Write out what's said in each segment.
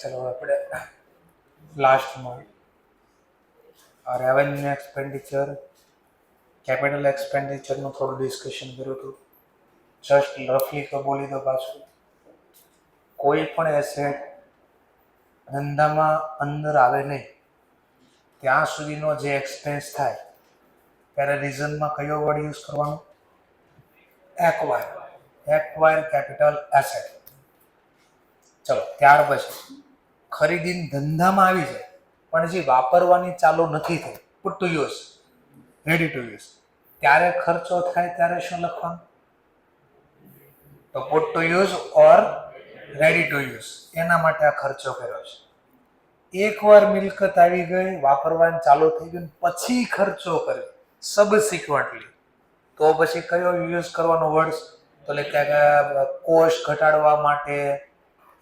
ચલો આપણે લાસ્ટમાં રેવન્યુ એક્સપેન્ડિચર, કેપિટલ એક્સપેન્ડિચરનું થોડું ડિસ્કશન કર્યું હતું. જસ્ટ રફલી તો બોલી દો પાછું. કોઈ પણ એસેટ ધંધામાં અંદર આવે નહીં ત્યાં સુધીનો જે એક્સપેન્સ થાય ત્યારે રીઝનમાં કયો વર્ડ યુઝ કરવાનો? Acquire capital asset. ચલો ત્યાર પછી ખરીદીને ધંધામાં આવી જાય પણ હજી વાપરવાની ચાલુ નથી થઈ, put to use, ready to use, ત્યારે ખર્ચો થાય ત્યારે શું લખવાનું? તો put to use or ready to use. એના માટે આ ખર્ચો કર્યો છે. એકવાર મિલકત આવી ગઈ, વાપરવાનું ચાલુ થઈ ગયું, પછી ખર્ચો કર્યો સબસિક્વન્ટલી, તો પછી કયો યુઝ કરવાનો વર્ડ? તો કોસ્ટ ઘટાડવા માટે,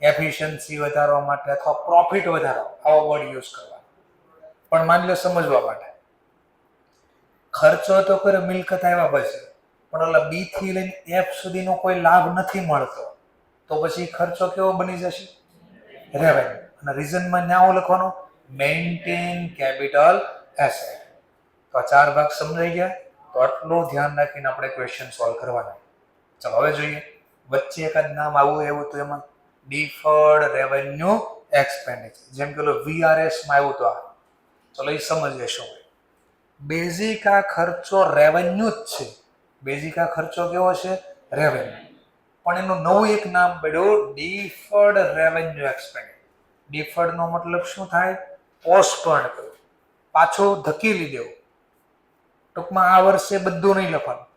એફિશિયન્સી વધારવા માટે અથવા પ્રોફિટ વધારવા, આવો વર્ડ યુઝ કરવાનો. પણ માની લો સમજવા માટે, ખર્ચો તો કરે મિલકત આવ્યા પછી, પણ ઓલા બી થી લઈને એફ સુધીનો કોઈ લાભ નથી મળતો, તો પછી ખર્ચો કેવો બની જશે? રેવન્યુ. અને રીઝનમાં ન્યાઓ લખવાનો મેન્ટેન કેપિટલ એસેટ. તો 4 ભાગ સમજાઈ ગયા. તો આટલું ધ્યાન રાખીને આપણે ક્વેશ્ચન સોલ્વ કરવાના. ચલો હવે જોઈએ. વચ્ચે એકાદ નામ આવું એવું તો એમાં ડિફર્ડ રેવન્યુ એક્સપેન્ડિચર, જેમ કે VRS માં આવ્યું તો આ. ચલો એ સમજીએ શું હોય. બેઝિક આ ખર્ચો રેવન્યુ જ છે. બેઝિક આ ખર્ચો કેવો છે? રેવન્યુ. પણ એનું નવું એક નામ પડ્યું ડિફર્ડ રેવન્યુ એક્સપેન્ડિચર. ડિફર્ડ નો મતલબ શું થાય? પોસ્ટપોન્ડ કરવું, પાછું ધકેલી દેવું. ટૂંકમાં આ વર્ષે બધું નહીં લખવાનું,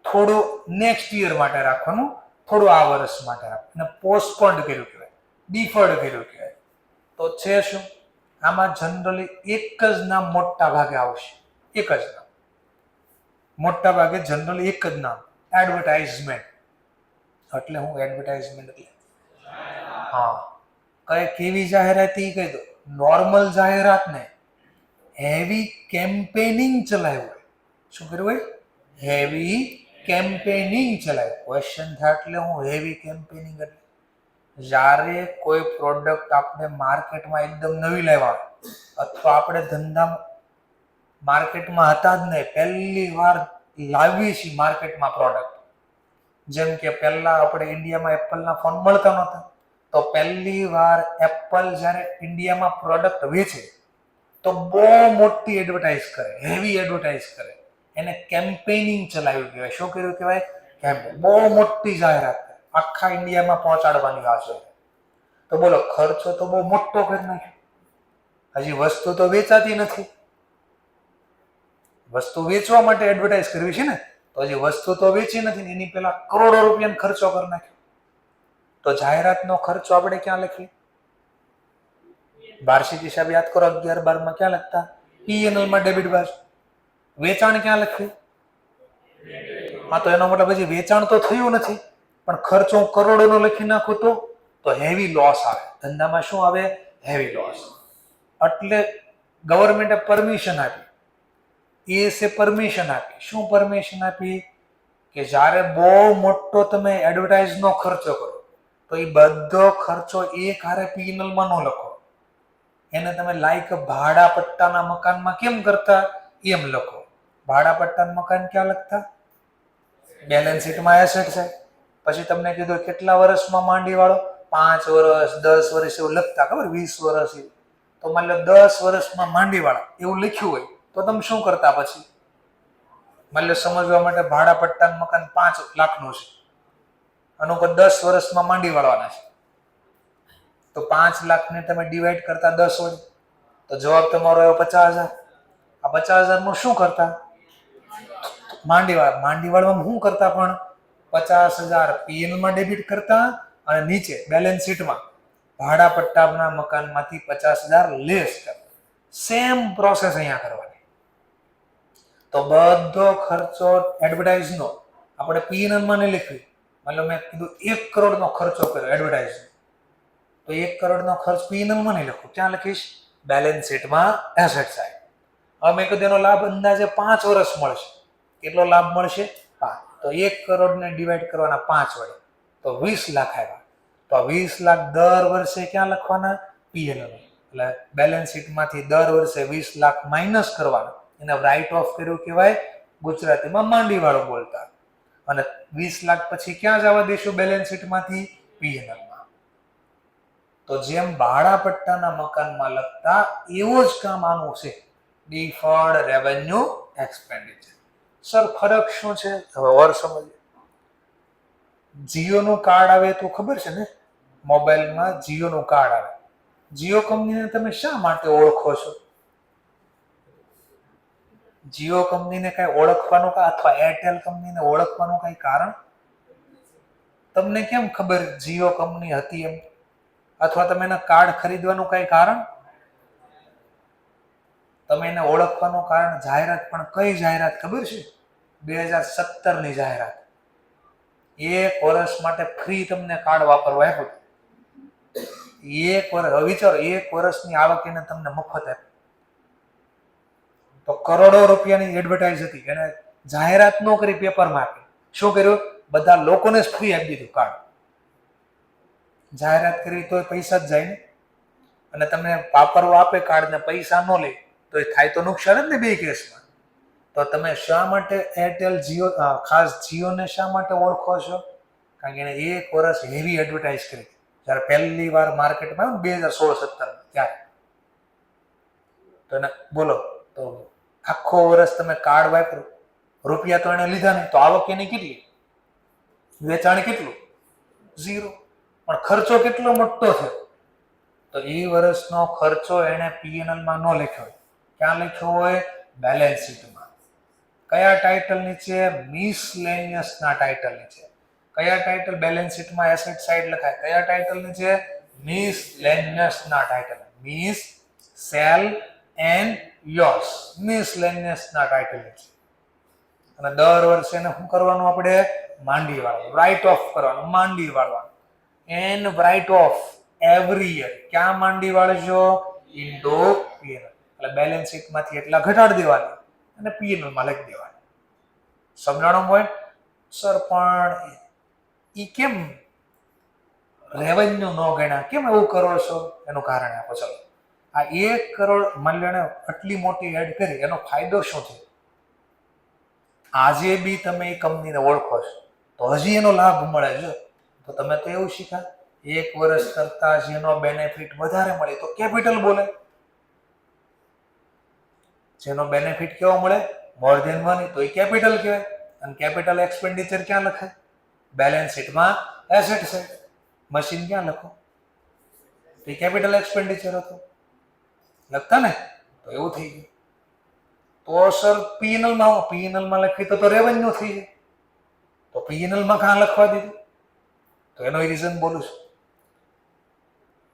થોડું નેક્સ્ટ યર માટે રાખવાનું, થોડું આ વર્ષ માટે રાખવાનું. અને પોસ્ટપોન્ડ કર્યું કહેવાય, ડિફર્ડ કર્યું કહેવાય. તો છે શું? આમાં જનરલી એક જ નામ મોટા ભાગે આવશે. એક જ નામ મોટા ભાગે, જનરલી એક જ નામ, એડવર્ટાઇઝમેન્ટ. એટલે હું એડવર્ટાઇઝમેન્ટ એટલે કેવી જાહેરાત એ કહી દો. નોર્મલ જાહેરાત ને હેવી કેમ્પેનિંગ ચલાવ્યું હોય. શું કર્યું હોય? હેવી કેમ્પેનિંગ ચલાવ્યું. ક્વેશ્ચન થાય એટલે હું હેવી કેમ્પેનિંગ એટલે જ્યારે કોઈ પ્રોડક્ટ આપણે માર્કેટમાં એકદમ નવી લાવ્યા અથવા આપણે ધંધા માર્કેટમાં હતા જ નહીં, પહેલી વાર લાવી છે માર્કેટમાં પ્રોડક્ટ. જેમ કે પહેલા આપણે ઇન્ડિયામાં એપલના ફોન મળતા નહોતા, તો પહેલી વાર એપલ જ્યારે ઇન્ડિયામાં પ્રોડક્ટ વેચે તો બહુ મોટી એડવર્ટાઇઝ કરે, હેવી એડવર્ટાઇઝ કરે. એને કેમ્પેનિંગ ચલાવ્યું કહેવાય. શું કર્યું કહેવાય? કેમ્પેન. બહુ મોટી જાહેરાત કરે, આખા ઇન્ડિયામાં પહોંચાડવાની વાત છે. તો બોલો, ખર્ચો તો બહુ મોટો કરી નાખ્યો. હજી વસ્તુ તો વેચાતી નથી. વસ્તુ વેચવા માટે એડવર્ટાઇઝ કરવી છે ને, તો હજી વસ્તુ તો વેચી નથી ને એની પહેલા કરોડો રૂપિયાનો ખર્ચો કરી નાખ્યો. તો જાહેરાતનો ખર્ચો આપણે ક્યાં લખીએ? વાર્ષિક હિસાબ યાદ કરો, 11-12 માં ક્યાં લખતા? P&L માં ડેબિટ બાજુ. વેચાણ ક્યાં લખીએ? હા, તો એનો મતલબ હજી વેચાણ તો થયું નથી, પણ ખર્ચો હું કરોડોનો લખી નાખું તો હેવી લોસ આવે. ધંધામાં શું આવે? Heavy loss. એટલે ગવર્મેન્ટે પરમિશન આપી, ESA પરમિશન આપી. શું પરમિશન આપી? કે જ્યારે બહુ મોટો તમે એડવર્ટાઇઝનો ખર્ચો કરો તો એ બધો ખર્ચો એક હારે P&L માં ન લખો. એને તમે લાઈક ભાડા પટ્ટાના મકાનમાં કેમ કરતા એમ લખો. ભાડા પટ્ટાનું મકાન ક્યાં લખતા? બેલેન્સ શીટમાં એસેટ છે. પછી તમને કીધું કેટલા વર્ષમાં માંડી વાળો? 5 વર્ષ, 10 વર્ષ એવું લખતા, ખબર? 20 વર્ષ. તો માની લો 10 વર્ષમાં માંડી વાળા એવું લખ્યું હોય તો તમે શું કરતા? પછી માની લો સમજવા માટે, ભાડા પટ્ટાનું મકાન 5 લાખનું છે, અનુકૂળ 10 વર્ષમાં માંડી વાળવાના છે, તો 5 લાખને તમે ડિવાઈડ કરતા 10 વડે, તો જવાબ તમારો આવ્યો 50,000. આ 50,000 નું શું કરતા? માંડીવાળમાં શું કરતા? પણ 50,000 P&L માં ડેબિટ કરતા અને નીચે બેલેન્સ શીટમાં ભાડા પટ્ટાના મકાનમાંથી 50,000 લેસ કરતા. સેમ પ્રોસેસ અહીંયા કરવાની. તો બધો ખર્ચો એડવર્ટાઇઝનો આપણે P&L માં નહીં લખવી. મતલબ મેં કીધું 1 કરોડનો ખર્ચો કર્યો એડવર્ટાઇઝ, તો 1 કરોડનો ખર્ચ P&L માં નહીં લખું. ક્યાં લખીશ? બેલેન્સ શીટમાં એસેટ સાઈડ. હવે મેં કીધું એનો લાભ અંદાજે 5 વર્ષ મળશે. કેટલો લાભ મળશે? 5. તો 1 કરોડને ડિવાઈડ કરવાના 5 વડે, તો 20 લાખ આવ્યા. તો આ 20 લાખ દર વર્ષે ક્યાં લખવાના? પીએનએલ. એટલે બેલેન્સ શીટમાંથી દર વર્ષે 20 લાખ માઇનસ કરવાના. એને રાઇટ ઓફ કર્યું કહેવાય, ગુજરાતીમાં માંડીવાળો બોલતા. અને 20 લાખ પછી ક્યાં જવા દેશું બેલેન્સ શીટમાંથી? પીએનએલમાં. તો જેમ ભાડા પટ્ટાના મકાનમાં લખતા એવું જ કામ આનું છે, ડિફર્ડ રેવન્યુ એક્સપેન્ડિચર. સર ફરક શું છે? હવે ઓર સમજીએ. જીઓનું કાર્ડ આવે તો ખબર છે ને, મોબાઈલમાં જીઓનું કાર્ડ આવે. જીઓ કંપનીને તમે શા માટે ઓળખો છો? જીઓ કંપનીને કઈ ઓળખવાનું અથવા એરટેલ કંપનીને ઓળખવાનું કઈ કારણ? તમને કેમ ખબર જીઓ કંપની હતી એમ? અથવા તમે એના કાર્ડ ખરીદવાનું કઈ કારણ? તમે એને ઓળખવાનું કારણ જાહેરાત. પણ કઈ જાહેરાત ખબર છે? 2017ની જાહેરાત. 1 વર્ષ માટે ફ્રી તમને કાર્ડ વાપરવા આપ્યું. 1 વર્ષ. વિચારો, 1 વર્ષની આવક એને તમને મફત આપી. તો કરોડો રૂપિયાની એડવર્ટાઇઝ હતી. એને જાહેરાત ન કરી, પેપરમાં આપી. શું કર્યું? બધા લોકોને જ ફ્રી આપી દીધું કાર્ડ. જાહેરાત કરી તો પૈસા જ જાય ને. અને તમને વાપરવા આપે કાર્ડ ને પૈસા ન લે તો એ થાય તો નુકસાન જ ને બે કેસમાં. તો તમે શા માટે એરટેલ જીઓ, ખાસ જીઓને શા માટે ઓળખો છો? કારણ કે એને 1 વર્ષ હેવી એડવર્ટાઇઝ કરી. જ્યારે પહેલી વાર માર્કેટમાં આવ્યું 2016-17 ત્યારે. તો એને બોલો, તો આખો વર્ષ તમે કાર્ડ વાપરો, રૂપિયા તો એને લીધા નહીં, તો આવક એની કેટલી? વેચાણ કેટલું? 0. પણ ખર્ચો કેટલો મોટો થયો? તો એ વર્ષનો ખર્ચો એને પીએનએલમાં ન લખ્યો હોય. ક્યાં લખ્યો હોય? બેલેન્સ શીટમાં. કયા ટાઇટલ નીચે? મિસલેનિયસના ટાઇટલ નીચે. કયા ટાઇટલ બેલેન્સ શીટમાં એસેટ સાઇડ લખાય? કયા ટાઇટલ નીચે? મિસલેનિયસના title. Miscellaneous. મિસલેનિયસના ટાઇટલ નીચે. અને દર વર્ષે એને શું કરવાનું? આપણે માંડી વાળવાનું, રાઇટ ઓફ કરવાનું, માંડી વાળવાનું. And write off every year. ક્યાં માંડી વાળજો? Into PNL. એટલે બેલેન્સ શીટમાંથી એટલા ઘટાડી દેવાના અને પીએનએલ માં લખી દેવાના. સમજાણો પોઈન્ટ? સર પણ ઈ કેમ રેવન્યુ ન ગણ્યા? કેમ એવું કરો છો? એનું કારણ આપો. ચલો, આ 1 કરોડ માની લો આટલી મોટી એડ કરી, એનો ફાયદો શું છે? આજે બી તમે એ કંપનીને ઓળખો છો તો હજી એનો લાભ મળે છે. તો તમે તો એવું શીખ્યા, 1 વર્ષ કરતા જેનો બેનિફિટ વધારે મળે તો કેપિટલ બોલે. જેનો બેનિફિટ કેવો મળે? મોર ધેન 1, તો એ કેપિટલ કહેવાય. અને કેપિટલ એક્સપેન્ડિચર ક્યાં લખાય? બેલેન્સ શીટમાં એસેટ સાઇડ. મશીન ક્યાં લખો? તો એ કેપિટલ એક્સપેન્ડિચર હતો. લખતા ને? તો એવું થઈ ગયું. તો સર પીએનએલમાં લખી તો રેવન્યુ થઈ જાય. તો પીએનએલમાં ક્યાં લખવા દીધું? તો એનો રીઝન બોલું છું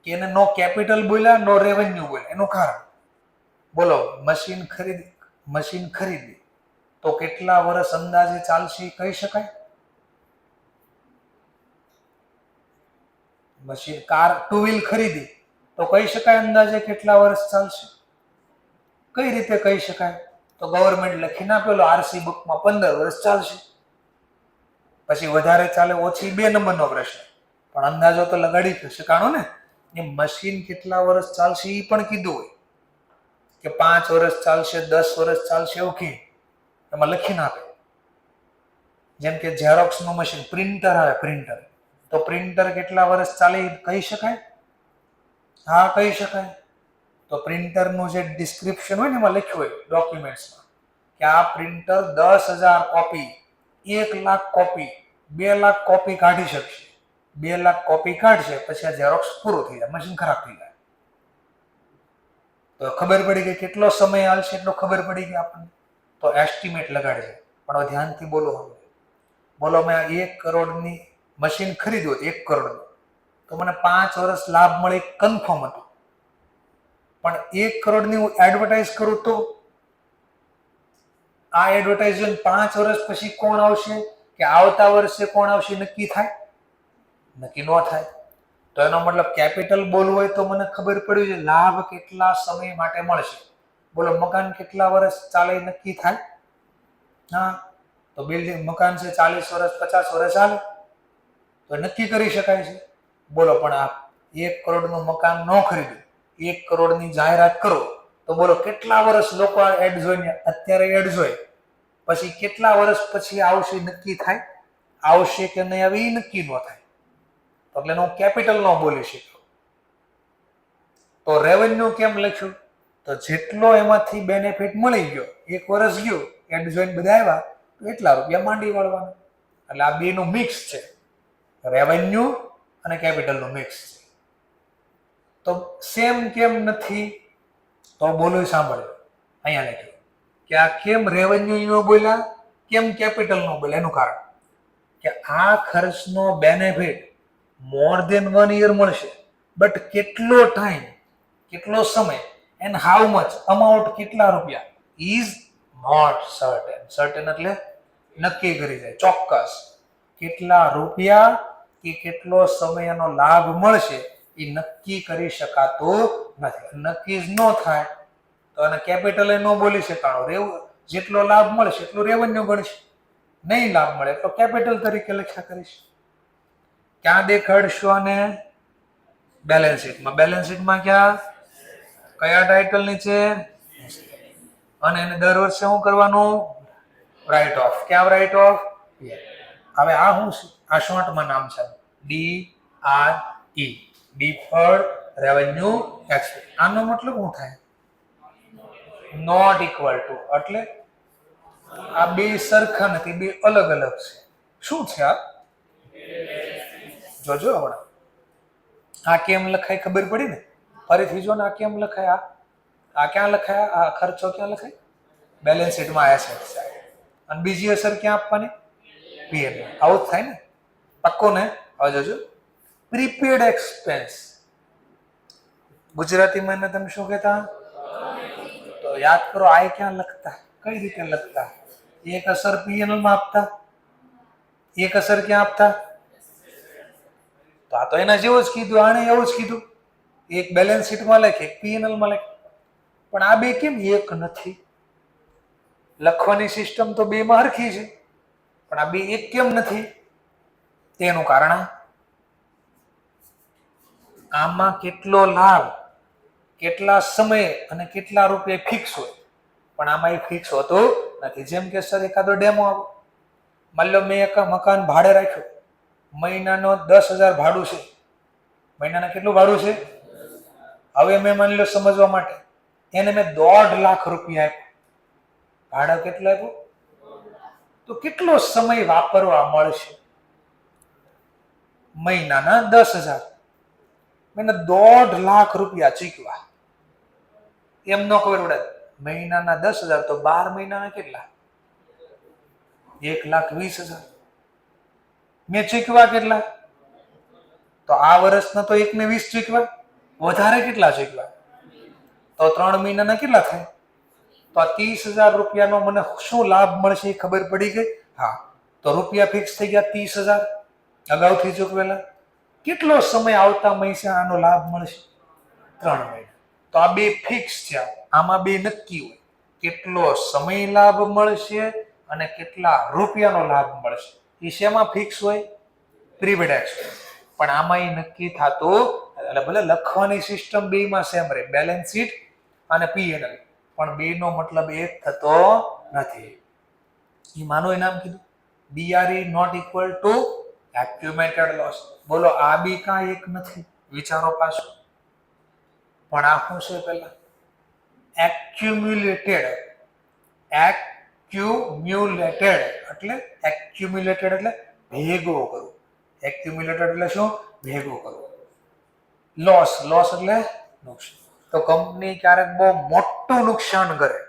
કે એને નો કેપિટલ બોલ્યા, નો રેવન્યુ બોલ્યા. એનું કારણ બોલો. મશીન ખરીદી તો કેટલા વર્ષ અંદાજે ચાલશે કહી શકાય? મશીન, કાર, 2 વ્હીલ ખરીદી તો કહી શકાય અંદાજે કેટલા વર્ષ ચાલશે? કઈ રીતે કહી શકાય? તો ગવર્મેન્ટ લખીને આપેલો આરસી બુકમાં 15 વર્ષ ચાલશે. પછી વધારે ચાલે ઓછી 2 નંબરનો પ્રશ્ન. પણ અંદાજો તો લગાડી શકાણો ને. એ મશીન કેટલા વર્ષ ચાલશે એ પણ કીધું હોય કે 5 વર્ષ ચાલશે, 10 વર્ષ ચાલશે, એવું કે એમાં લખીને આપે. જેમ કે ઝેરોક્સ નું મશીન, પ્રિન્ટર આવે, પ્રિન્ટર તો પ્રિન્ટર કેટલા વર્ષ ચાલે કહી શકાય? હા, કહી શકાય. તો પ્રિન્ટરનું જે ડિસ્ક્રિપ્શન હોય ને એમાં લખ્યું હોય ડોક્યુમેન્ટ્સમાં કે આ printer 10,000 copy, 1 lakh copy, 2 lakh copy કાઢી શકશે. 2 લાખ કોપી કાઢશે પછી આ ઝેરોક્સ પૂરો થઈ જાય, મશીન ખરાબ થઈ જાય. તો ખબર પડી ગઈ કેટલો સમય હાલશે, એટલો ખબર પડી ગઈ આપણને. તો એસ્ટિમેટ લગાડે છે. પણ હવે ધ્યાનથી બોલો. બોલો, મેં 1 કરોડની મશીન ખરીદ્યું 1 કરોડ, તો મને 5 વર્ષ લાભ મળે કન્ફર્મ હતું. પણ 1 કરોડની હું એડવર્ટાઇઝ કરું તો આ એડવર્ટાઇઝમેન્ટ 5 વર્ષ પછી કોણ આવશે કે આવતા વર્ષે કોણ આવશે નક્કી થાય? નક્કી ન થાય. તો એનો મતલબ કેપિટલ બોલવું હોય તો મને ખબર પડી છે લાભ કેટલા સમય માટે મળશે. બોલો, મકાન કેટલા વર્ષ ચાલે નક્કી થાય? હા, તો બિલ્ડિંગ મકાન છે 40 વર્ષ 50 વર્ષ ચાલે તો નક્કી કરી શકાય છે. બોલો, પણ આ 1 કરોડનું મકાન ન ખરીદ્યું, 1 કરોડની જાહેરાત કરો તો બોલો કેટલા વર્ષ લોકો આ એડ જોઈને, અત્યારે એડ જોઈ પછી કેટલા વર્ષ પછી આવશે નક્કી થાય? આવશે કે નહીં આવે એ નક્કી ન થાય. એટલે હું કેપિટલ ન બોલી શક્યો. તો રેવન્યુ કેમ લખ્યું? તો જેટલો એમાંથી બેનિફિટ મળી ગયો, 1 વર્ષ ગયું, એડ જોઈને બધા આવ્યા, તો એટલા રૂપિયા માંડી વાળવાના. એટલે આ બેનું મિક્સ છે, રેવન્યુ અને કેપિટલનું મિક્સ છે. તો સેમ કેમ નથી? તો બોલું સાંભળ્યો, અહીંયા લખ્યું કે આ કેમ રેવન્યુ નો બોલ્યા, કેમ કેપિટલ નો બોલ્યા? એનું કારણ કે આ ખર્ચનો બેનિફિટ મોર દેન 1 યર મળશે, બટ કેટલો ટાઈમ, કેટલો સમય, એન્ડ હાઉ મચ, અમાઉન્ટ કેટલા રૂપિયા, ઇઝ નોટ સર્ટેન. સર્ટેન એટલે નક્કી કરી જાય, ચોક્કસ કેટલા રૂપિયા કે કેટલો સમય એનો લાભ મળશે એ નક્કી કરી શકાતું નથી. નક્કી જ ન થાય તો એને કેપિટલ ન બોલી શકાણું. જેટલો લાભ મળશે એટલું રેવન્યુ ગણશે, નહીં લાભ મળે તો કેપિટલ તરીકે લખ્યા કરીશ. ક્યાં દેખાડશો? અને બેલેન્સ શીટમાં. બેલેન્સ શીટમાં ક્યાં, કયા ટાઇટલ નીચે? અને એને દર વર્ષે શું કરવાનું? Write off. ક્યાં રાઇટ ઓફ? હવે આ શું છે? આ શોર્ટમાં નામ છે DRE, ડિફર્ડ રેવન્યુ એક્સપેન્સ. આનો મતલબ શું થાય? Not equal to. એટલે આ બે સરખા નથી, બે અલગ અલગ છે. શું છે આ? જોજો હમણાં આ કેમ લખાય ખબર પડી ને? ફરીથી જો ને, આ કેમ લખાય? આ ક્યાં લખાય? આ ખર્ચો ક્યાં લખાય? બેલેન્સ શીટમાં એસેટ છે. અને બીજી અસર ક્યાં આપવાની? પીએલ. આવું જ થાય ને? પક્કો ને? હવે જોજો, પ્રીપેડ એક્સપેન્સ. ગુજરાતીમાં એને તમે શું કહેતા? તો યાદ કરો, આ ક્યાં લખતા? કઈ રીતે લખતા? એક અસર પીએલ માં આપતા, એક અસર ક્યાં આપતા? તો આ તો એના જેવું જ કીધું, આને એવું જ કીધું. એક બેલેન્સ શીટમાં લખે, એક પીએનએલ માં લખે. પણ આ બે કેમ એક નથી? લખવાની સિસ્ટમ તો બે માં હરખી છે, પણ આ બે એક કેમ નથી? તેનું કારણ આમાં કેટલો લાભ, કેટલા સમય અને કેટલા રૂપિયા ફિક્સ હોય, પણ આમાં એ ફિક્સ હોતું નથી. જેમ કે સર એકાદો ડેમો આપો. માની લો મેં એક મકાન ભાડે રાખ્યું, મહિનાનો 10,000 ભાડું છે. મહિનાના કેટલું ભાડું છે? હવે મેં માની લો સમજવા માટે એને મેં 1.5 લાખ રૂપિયા આપ્યું. ભાડા કેટલું આપ્યું? તો કેટલો સમય વાપરવા મળશે? મહિનાના 10,000. મેં 1.5 લાખ રૂપિયા ચૂકવ્યા. એમ ન ખબર પડે, મહિનાના 10,000 તો 12 મહિનાના કેટલા? 1,20,000. મેં ચૂકવ્યા કેટલા? તો આ વર્ષના તો 1,20,000 ચૂકવ્યા. વધારે કેટલા ચૂકવ્યા? તો 3 મહિનાના કેટલા થાય? તો આ 30,000 રૂપિયાનો મને શું લાભ મળશે એ ખબર પડી ગઈ? હા. તો રૂપિયા ફિક્સ થઈ ગયા 30,000 અગાઉથી ચૂકવેલા. કેટલો સમય આવતા મહિને આનો લાભ મળશે? 3 મહિના. તો આ બે ફિક્સ છે. આમાં બે નક્કી હોય, કેટલો સમય લાભ મળશે અને કેટલા રૂપિયાનો લાભ મળશે. એ શેમાં ફિક્સ હોય? Prepaid expense. પણ આમાં એ નક્કી થતું એટલે ભલે લખવાની સિસ્ટમ બેમાં સેમ રહે, બેલેન્સ શીટ અને પીએનએલ, પણ બેનો મતલબ એક થતો નથી. એ માનો નામ કીધું, DRE not equal to accumulated loss. બોલો, આ બી કાંઈ એક નથી. વિચારો પાછો. પણ આ શું છે? પેલા એક્યુમ્યુલેટેડ. એક્યુમ્યુલેટેડ એટલે એક્યુમ્યુલેટેડ એટલે ભેગો કરવું. એક્યુમ્યુલેટેડ એટલે શું? ભેગો કરવો. લોસ, લોસ એટલે નુકસાન. તો કંપની ક્યારેક બહુ મોટું નુકસાન કરે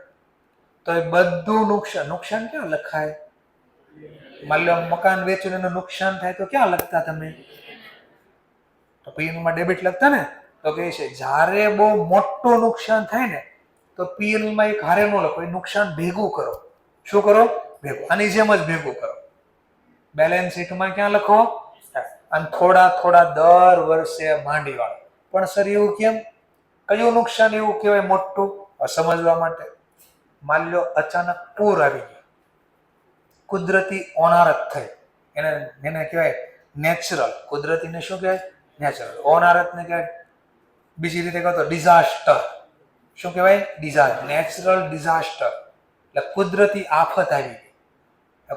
તો એ બધું નુકસાન, નુકસાન ક્યાં લખાય? માની લો મકાન વેચીને એનું નુકસાન થાય તો ક્યાં લખતા તમે? તો પીએનએલ માં ડેબિટ લખતા ને? તો કહે છે જ્યારે બહુ મોટું નુકસાન થાય ને તો પીએનએલ માં એક હારે ન લખો, એ નુકસાન ભેગું કરો. શું કરો? ભેગું. આની જેમ જ ભેગું કરો. બેલેન્સ શીટમાં ક્યાં લખો? અને થોડા થોડા દર વર્ષે માંડી વાળો. પણ સર એવું કેમ? કયું નુકસાન એવું કહેવાય મોટું? સમજવા માટે, માની લો અચાનક પૂર આવી ગયું, કુદરતી ઓનારત થઈ, એને કહેવાય નેચરલ. કુદરતીને શું કહેવાય? નેચરલ. ઓનાર ને કે બીજી રીતે કહો તો ડિઝાસ્ટર. શું કહેવાય? ડિઝાસ્ટર. નેચરલ ડિઝાસ્ટર એટલે કુદરતી આફત આવી ગઈ.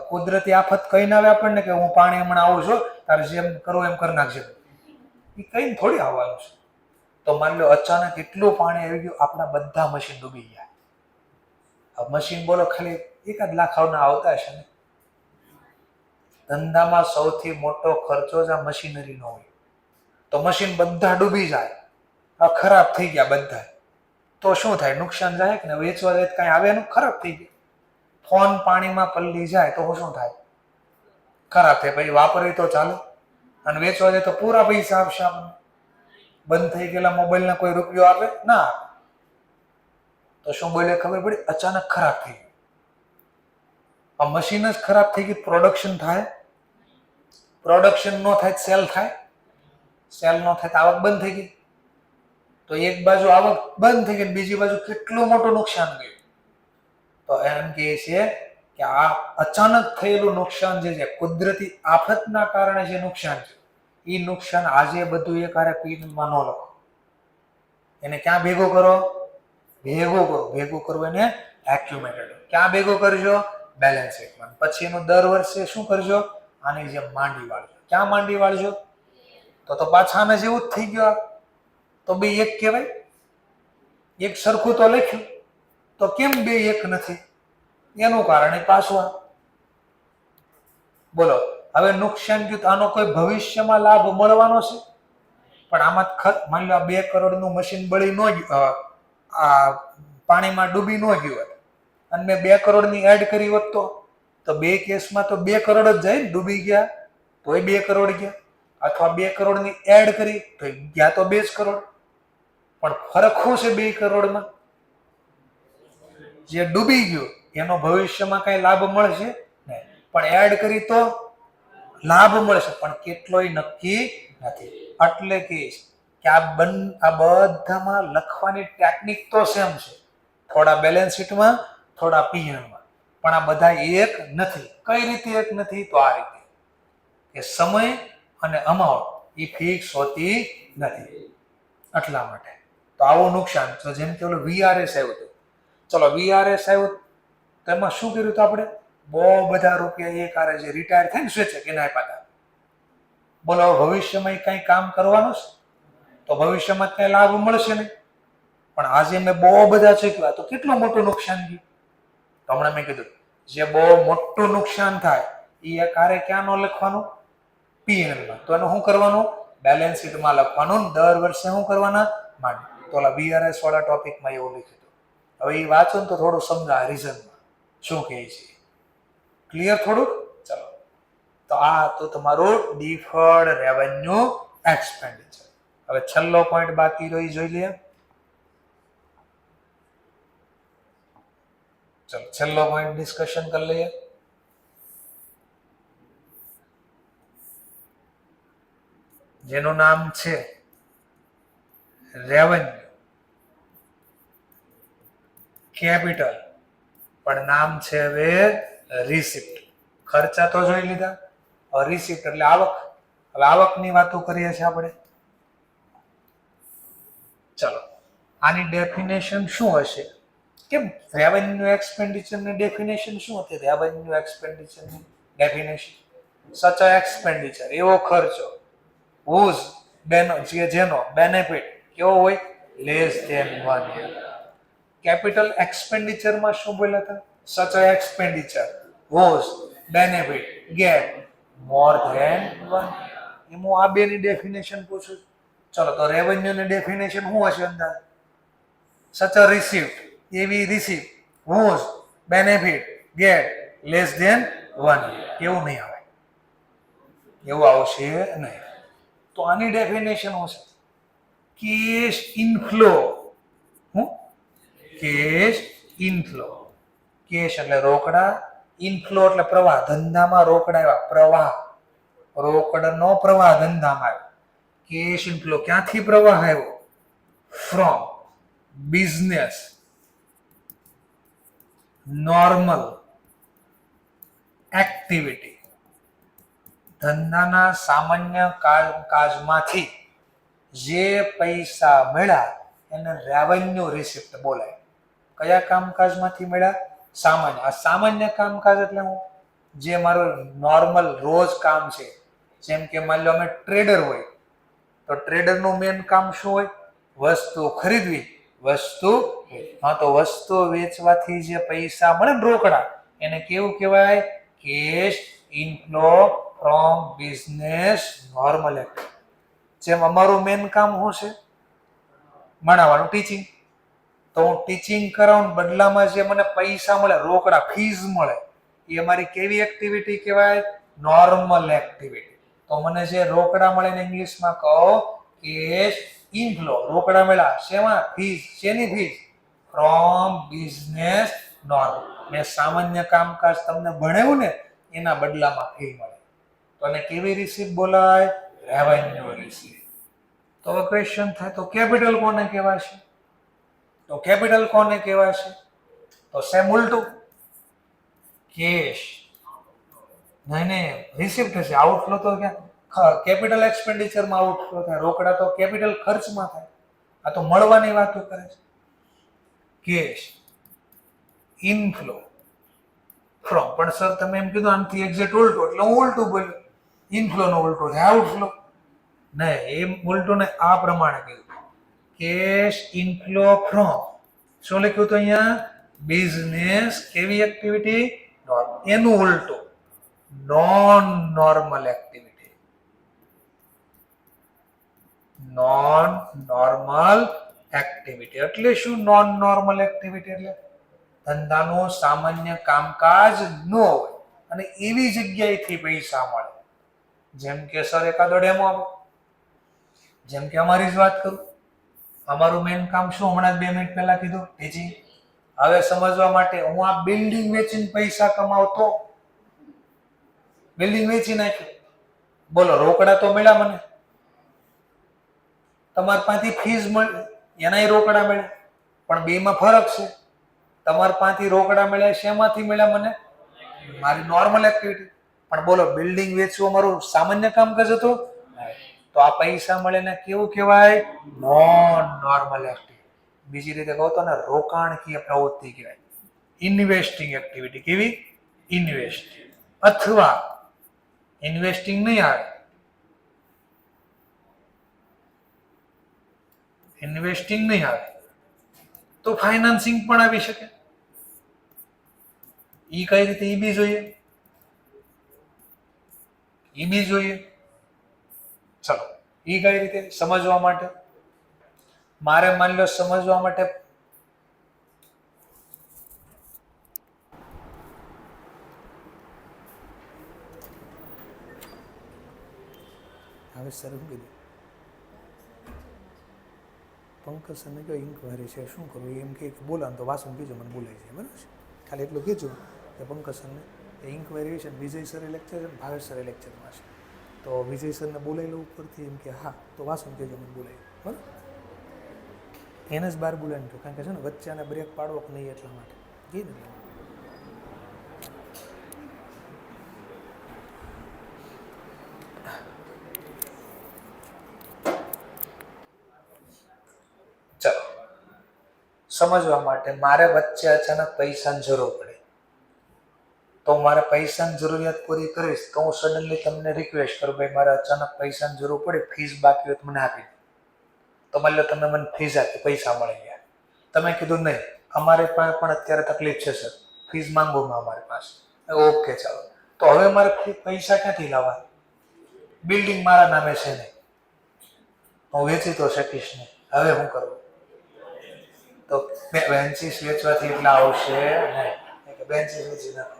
કુદરતી આફત કઈ ના આવે આપણને કે હું પાણી હમણાં આવું છું, તારે જેમ કરવું એમ કરી નાખજે. એ કઈ થોડી આવવાનું છે. તો માની લો અચાનક એટલું પાણી આવી ગયું, આપણા બધા મશીન ડૂબી ગયા. હવે મશીન બોલો ખાલી 1 લાખ આવતા હશે ને. ધંધામાં સૌથી મોટો ખર્ચો જ આ મશીનરીનો હોય. તો મશીન બધા ડૂબી જાય, આ ખરાબ થઈ ગયા બધા, તો શું થાય? નુકસાન જાય કે ને? વેચવા જાય કઈ આવે એનું? ખરાબ થઈ ગયા. ફોન પાણીમાં પલ્લી જાય તો શું થાય? ખરાબ થાય. પછી વાપરવી તો ચાલે, અને વેચવા જાય તો પૂરા પૈસા આપશે આપણને. બંધ થઈ ગયેલા મોબાઈલના કોઈ રૂપિયો આપે ના. તો શું બોલે ખબર પડી? અચાનક ખરાબ થઈ ગયું. આ મશીન જ ખરાબ થઈ ગઈ, પ્રોડક્શન થાય? પ્રોડક્શન ન થાય સેલ થાય? સેલ ન થાય તો આવક બંધ થઈ ગઈ. તો એક બાજુ આવક બંધ થઈ ગઈ, બીજી બાજુ કેટલું મોટું નુકસાન ગયું. તો એમ કહે છે કે આ અચાનક થયેલું નુકસાન જે છે, કુદરતી આફતના કારણે જે નુકસાન છે, એ નુકસાન આજે બધું એક હારે પીનમાં ન લખો. એને ક્યાં ભેગું કરો? ભેગું કરવું એને એક્યુમેટેડ. ક્યાં ભેગું કરજો? બેલેન્સ શીટમાં. પછી એનું દર વર્ષે શું કરજો? આની જેમ માંડી વાળજો. ક્યાં માંડી વાળજો? તો પાછા આને જેવું જ થઈ ગયું. તો બે એક કહેવાય? એક સરખું તો લખ્યું, તો કેમ બે એક નથી? એનું કારણ પાછું બોલો. હવે નુકસાન થયું, આનો કોઈ ભવિષ્યમાં લાભ મળવાનો છે? પણ આમાં માની લો 2 કરોડનું મશીન બળી ન ગયું, આ પાણીમાં ડૂબી ન ગયું હોત, અને મેં 2 કરોડની એડ કરી હોત તો બે કેસમાં તો 2 કરોડ જ જાય ને. ડૂબી ગયા તોય 2 કરોડ ગયા, અથવા 2 કરોડની એડ કરી તો ગયા તો 2 કરોડ. પણ ફરક શું છે 2 કરોડમાં? જે ડૂબી ગયું એનો ભવિષ્યમાં કઈ લાભ મળશે નહીં, પણ એડ કરી તો લાભ મળશે, પણ કેટલોય નક્કી નથી. એટલે કે આ બધામાં લખવાની ટેકનિક તો સેમ છે, થોડા બેલેન્સ શીટમાં, થોડા પીએનમાં, પણ આ બધા એક નથી. કઈ રીતે એક નથી? તો આ રીતે કે સમય અને અમાઉન્ટ એ ફિક્સ હોતી નથી. એટલા માટે તો આવું નુકસાન. તો જેમ કે ઓલું VRS આવ્યું હતું, ચલો VRS આવ્યું તો એમાં શું કર્યું હતું આપણે? બહુ બધા રૂપિયા એક હારે જે રિટાયર થાય ને સ્વેચ્છે કે ના આપ્યા. બોલો ભવિષ્યમાં કઈ કામ કરવાનું છે? તો ભવિષ્યમાં કઈ લાભ મળશે નહીં. પણ આજે મેં બહુ બધા ચૂક્યા તો કેટલું મોટું નુકસાન ગયું. તો હમણાં મેં કીધું જે બહુ મોટું નુકસાન થાય એ એક હારે ક્યાં ન લખવાનું? પીએનમાં. તો એનું શું કરવાનું? બેલેન્સ શીટમાં લખવાનું. દર વર્ષે શું કરવાના? માંડ. તો ઓલા VRS વાળા ટોપિકમાં એવું લખ્યું હતું. હવે એ વાંચો ને તો થોડું સમજાય રીઝનમાં શું કહે છે. ક્લિયર થોડુંક? ચલો, તો આ તો તમારું ડિફર્ડ રેવન્યુ એક્સપેન્ડિચર. હવે છેલ્લો પોઈન્ટ બાકી રહ્યો જોઈ લઈએ. ચલો છેલ્લો પોઈન્ટ ડિસ્કશન કરી લઈએ. જેનું નામ છે રેવન્યુ કેપિટલ, પણ નામ છે હવે રિસિપ્ટ. ખર્ચા તો જોઈ લીધા, હવે રિસિપ્ટ એટલે આવક. હવે આવકની વાતો કરીએ છીએ આપણે. ચલો આની ડેફિનેશન શું હશે? કેમ રેવન્યુ એક્સપેન્ડિચર ની ડેફિનેશન શું હતી? રેવન્યુ એક્સપેન્ડિચર ની ડેફિનેશન સચ અ એક્સપેન્ડિચર, એવો ખર્ચો whose જેનો બેનિફિટ કેવો હોય? Less than 1 year. કેપિટલ એક્સપેન્ડિચરમાં શું બોલ્યા હતા? Such a expenditure whose benefit get more than 1 year. હું આ બેની ડેફિનેશન પૂછું. ચલો તો રેવન્યુ ની ડેફિનેશન શું હશે અંદાજ? સચ અ રિસીપ્ટ, એવી receipt whose benefit get less than 1 year. એવું નહીં આવે, એવું આવશે નહીં. તો આની ડેફિનેશન હશે કેશ ઇનફ્લો. હું કેશ ઇનફ્લો, કેશ એટલે રોકડા, ઇનફ્લો એટલે પ્રવાહ. ધંધામાં રોકડા આવ્યા, પ્રવાહ, રોકડનો પ્રવાહ ધંધામાં આવ્યો. કેશ ઇનફ્લો ક્યાંથી પ્રવાહ આવ્યો? ફ્રોમ બિઝનેસ નોર્મલ એક્ટિવિટી, ધંધાના સામાન્ય કામકાજમાંથી જે પૈસા મળ્યા એને રેવન્યુ રિસિપ્ટ બોલાય. કયા કામકાજમાંથી મળ્યા? સામાન્ય. આ સામાન્ય કામકાજ એટલે હું જે મારું નોર્મલ રોજ કામ છે. જેમ કે માની લો અમે ટ્રેડર હોય તો ટ્રેડરનું મેન કામ શું હોય? વસ્તુ ખરીદવી, વસ્તુ. હા, તો વસ્તુ વેચવાથી જે પૈસા મળે ને રોકડા, એને કેવું કહેવાય? Cash inflow from business normal activity. જેમ અમારું મેન કામ શું છે? ભણાવવાનું, ટીચિંગ. તો હું ટીચિંગ કરાવું, બદલામાં જે મને પૈસા મળે, રોકડા ફીઝ મળે, એ અમારી કેવી એક્ટિવિટી કહેવાય? Normal activity. તો મને જે રોકડા મળે ને ઇંગ્લિશમાં કહો કેશ ઇનફ્લો. રોકડા મળ્યા શેમાં? ફીઝ. શેની ફીઝ? From business normal. મેં સામાન્ય કામકાજ તમને ભણાવ્યું ને, એના બદલામાં ફી મળે. તો એને કેવી રિસીપ્ટ બોલાય? Revenue receipt. તો હવે ક્વેશ્ચન થાય, તો કેપિટલ કોને કહેવાશે? તો કેપિટલ કોને કહેવાશે? તો સેમ ઉલટું. કેશ નહીં, રિસિપ્ટ હશે. આઉટફ્લો તો ક્યાં? કેપિટલ એક્સપેન્ડિચરમાં આઉટફ્લો થાય. રોકડા તો કેપિટલ ખર્ચમાં થાય. આ તો મળવાની વાતો કરે છે. Cash inflow from. પણ સર તમે એમ કીધું આનાથી એક્ઝેક્ટ ઉલટું, એટલે હું ઉલટું બોલ્યો. ઇનફ્લો નો ઉલટો થાય આઉટફ્લો. નહીં, એમ ઉલટું ને આ પ્રમાણે કીધું. Cash inflow from. શું લખ્યું હતું અહીંયા? બિઝનેસ કેવી એક્ટિવિટી? એનું ઉલટું non normal activity. Non normal activity એટલે શું? નોન નોર્મલ એક્ટિવિટી એટલે ધંધાનું સામાન્ય કામકાજ ન હોય અને એવી જગ્યાએથી પૈસા મળે. જેમ કે સર એકાદો ડેમો આપો. જેમ કે અમારી જ વાત કરું, અમારું મેઇન કામ શું? હમણાં જ 2 મિનિટ પહેલા કીધું, ટીચિંગ. હવે સમજવા માટે, હું આ બિલ્ડિંગ વેચીને પૈસા કમાવતો, બિલ્ડિંગ વેચી નાખ્યું, બોલો રોકડા તો મળ્યા મને. તમારી પાસેથી ફીસ મળી, એનાય રોકડા મળ્યા. પણ બેમાં ફરક છે. તમારી પાસેથી રોકડા મળ્યા, શેમાંથી મળ્યા મને? મારી નોર્મલ એક્ટિવિટી. પણ બોલો, બિલ્ડિંગ વેચવું અમારું સામાન્ય કામકાજ હતું. તો આ પૈસા મળે ને કેવું કહેવાય? Non normal activity. બીજી રીતે કહો તો ને રોકાણકીય પ્રવૃત્તિ કહેવાય. Investing activity. કેવી? ઇન્વેસ્ટ. અથવા ઇન્વેસ્ટિંગ નહીં આવે, ઇન્વેસ્ટિંગ નહીં આવે તો ફાઇનાન્સિંગ પણ આવી શકે. ઈ કઈ રીતે? ઈ બી જોઈએ, ઈ બી જોઈએ. ચલો, ઈ કઈ રીતે સમજવા માટે, મારે માની લો સમજવા માટે હવે સર શું કીધું? પંકજ સરને કહો ઇન્કવાયરી છે, શું કરવું? એમ કે બોલાવે તો વાસણ કીજો, મને બોલાય છે. બરાબર છે? ખાલી એટલું કીધું કે પંકજ સરને એ ઇન્કવાયરી છે. વિજય સરે લેક્ચર છે, ભાવેશ સરે લેક્ચરમાં છે. તો વિજય સરને બોલાવી લો ઉપરથી. એમ કે હા, તો વાસણ કીજો, મને બોલાય. બરાબર? એને જ બહાર બોલાવીને કહ્યું, કારણ કે છે ને વચ્ચે આને બ્રેક પાડવો કે નહીં એટલા માટે કીધું. ચલો, સમજવા માટે, મારે વચ્ચે અચાનક પૈસાની જરૂર પડે તો મારે પૈસાની જરૂરિયાત પૂરી કરીશ તો હું સડનલી તમને રિક્વેસ્ટ કરું, ભાઈ મારે અચાનક પૈસાની જરૂર પડે, ફીસ બાકી હોય તો મને આપી દો. તો માની લો તમે મને ફીસ આપી, પૈસા મળી ગયા. તમે કીધું નહીં, અમારે પાસે પણ અત્યારે તકલીફ છે સર, ફીસ માંગો અમારી પાસે. ઓકે, ચાલો. તો હવે મારે પૈસા ક્યાંથી લાવવા? બિલ્ડિંગ મારા નામે છે નહીં, હું વેચી તો શકીશ નહીં. હવે શું કરવું? તો બેન્ચીસ વેચવાથી એટલા આવશે નહીં. બેન્ચીસ વેચી નાખો.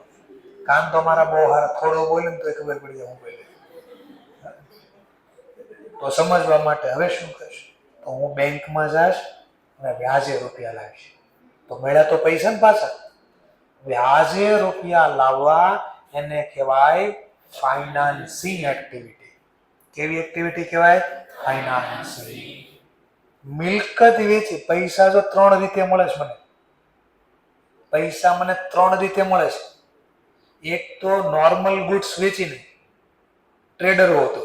કામ તો મારા બહુ સારા, થોડું બોલે ને તો ખબર પડી જાય હું બોલે. તો સમજવા માટે હવે શું કરીશ? તો હું બેંકમાં જઈશ અને વ્યાજે રૂપિયા લાવીશ. તો મળ્યા તો પૈસા ને પાછા. વ્યાજે રૂપિયા લાવવા એને કહેવાય ફાઇનાન્સિંગ એક્ટિવિટી. કેવી એક્ટિવિટી કહેવાય? ફાઇનાન્સિંગ. મિલકત વેચી પૈસા જો 3 રીતે મળે છે મને. પૈસા મને 3 રીતે મળે છે. એક તો નોર્મલ ગુડ્સ વેચીને, ટ્રેડર હતો,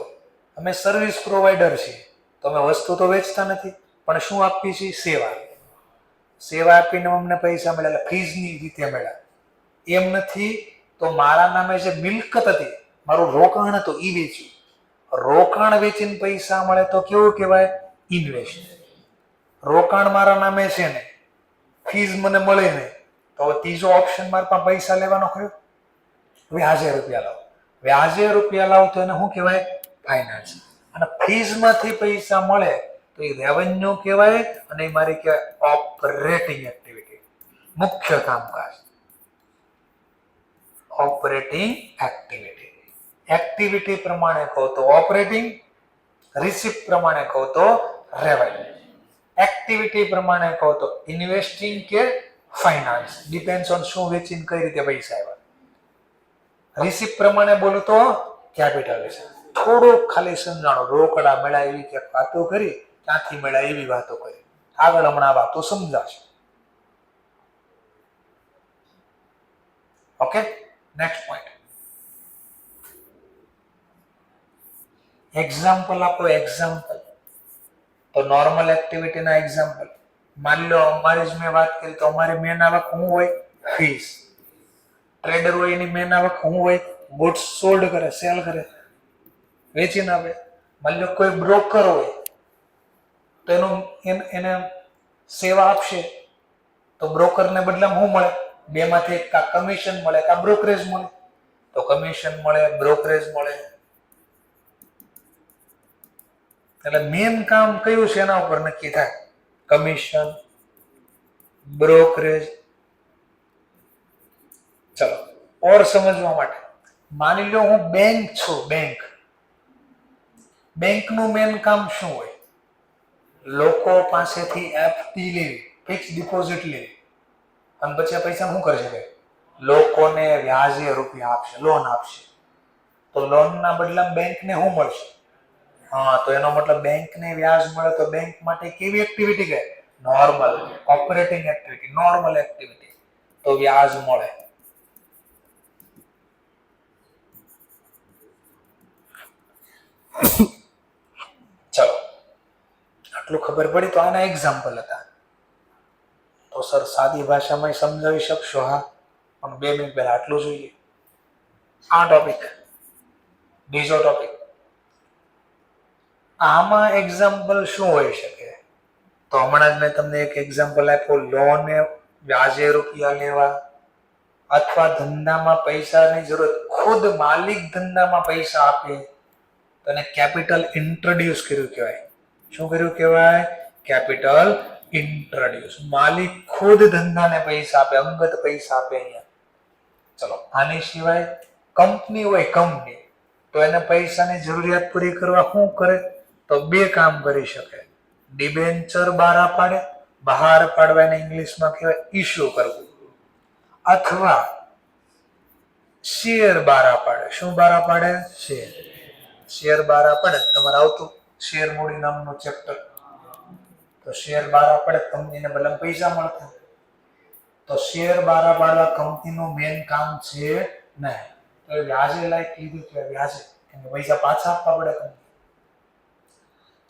અમે સર્વિસ પ્રોવાઈડર છીએ તમે વસ્તુ તો વેચતા નથી, પણ શું આપીએ છીએ? સેવા. સેવા આપીને અમને પૈસા મળ્યા, એટલે ફીઝની રીતે મળ્યા. એમ નથી તો મારા નામે જે મિલકત હતી, મારું રોકાણ હતું, એ વેચ્યું. રોકાણ વેચીને પૈસા મળે તો કેવું કહેવાય? ઇન્વેસ્ટ. રોકાણ મારા નામે છે ને, ફીઝ મને મળે નહીં, તો ત્રીજો ઓપ્શન મારા પાસે પૈસા લેવાનો કયો? વ્યાજે રૂપિયા લાવો. વ્યાજે રૂપિયા લાવો તો એને શું કહેવાય? ફાઇનાન્સ. અને ફીઝમાંથી પૈસા મળે તો એ રેવન્યુ કહેવાય, અને એ મારી કહેવાય ઓપરેટિંગ એક્ટિવિટી, મુખ્ય કામકાજ. Operating activity. એક્ટિવિટી પ્રમાણે કહો તો ઓપરેટિંગ, રિસિપ્ટ પ્રમાણે કહો તો રેવન્યુ. એક્ટિવિટી પ્રમાણે કહો તો ઇન્વેસ્ટિંગ કે ફાઇનાન્સ, ડિપેન્ડ્સ ઓન શું વેચીને કઈ રીતે પૈસા આવ્યા. રિસિપ્ટ પ્રમાણે બોલું તો કેપિટલ વિશે થોડુંક ખાલી સમજાણો. રોકડા મળ્યા એવી કે વાતો કરી, ક્યાંથી મળ્યા એવી વાતો કરી. આગળ હમણાં વાતો સમજાશે. Okay, next point. એક્ઝામ્પલ આપો. એક્ઝામ્પલ તો નોર્મલ એક્ટિવિટીના એક્ઝામ્પલ. માની લો અમારી જ મેં વાત કરી તો અમારી મેન આવક શું હોય? ફીસ. ટ્રેડર હોય એની મેન આવક શું હોય? ગુડ્સ સોલ્ડ કરે, સેલ કરે, વેચીને આવે. માની લો કોઈ બ્રોકર હોય તો એને સેવા આપશે તો બ્રોકરને બદલામાં શું મળે? બેમાંથી કા કમિશન મળે કા બ્રોકરેજ મળે. તો કમિશન મળે, બ્રોકરેજ મળે. એટલે મેન કામ કયું છે એના ઉપર નક્કી થાય. Commission, brokerage. ચલો ઓર સમજવા માટે, માની લો હું બેંક છું. બેંકનું મેન કામ શું હોય? લોકો પાસેથી એફડી લેવી, ફિક્સ ડિપોઝિટ લેવી, અને પછી આ પૈસા શું કરશે? લોકોને વ્યાજે રૂપિયા આપશે, લોન આપશે. તો લોનના બદલામાં બેંકને શું મળશે? હા, તો એનો મતલબ બેંકને વ્યાજ મળે તો બેંક માટે કેવી એક્ટિવિટી કહે? Normal operating activity, normal activity. તો વ્યાજ મળે. ચલો આટલું ખબર પડી તો આના એક્ઝામ્પલ હતા. તો સર સાદી ભાષામાં સમજાવી શકશો? હા, પણ 2 મિનિટ પહેલા આટલું જોઈએ. આ ટોપિક, બીજો ટોપિક. આમાં એક્ઝામ્પલ શું હોઈ શકે? તો હમણાં જ મેં તમને એક એક્ઝામ્પલ આપ્યું, લોન વ્યાજે રૂપિયા લેવા, અથવા ધંધામાં પૈસાની જરૂરત, ખુદ માલિક ધંધામાં પૈસા આપે તો એને કેપિટલ ઇન્ટ્રોડ્યુસ કર્યું કહેવાય. શું કર્યું કહેવાય? Capital introduce. માલિક ખુદ ધંધાને પૈસા આપે, અંગત પૈસા આપે. અહીંયા ચલો, આની સિવાય કંપની હોય, કંપની, તો એને પૈસાની જરૂરિયાત પૂરી કરવા શું કરે? તો 2 કામ કરી શકે. ડિબેન્ચર બહાર પાડે, બહાર પાડવા એને ઇંગ્લિશમાં કહેવાય ઇશ્યુ કરવું, અથવા શેર બહાર પાડે. શું બહાર પાડે? શેર બહાર પાડે. તમારે આવતું શેર મૂડી નામનું ચેપ્ટર. તો શેર બહાર પાડે, કંપનીને બદલામાં પૈસા મળતા. તો શેર બહાર પાડવા કંપનીનું મેન કામ છે નહીં. તો વ્યાજે લાયક કીધું કે વ્યાજે પૈસા પાછા આપવા પડે કંપની.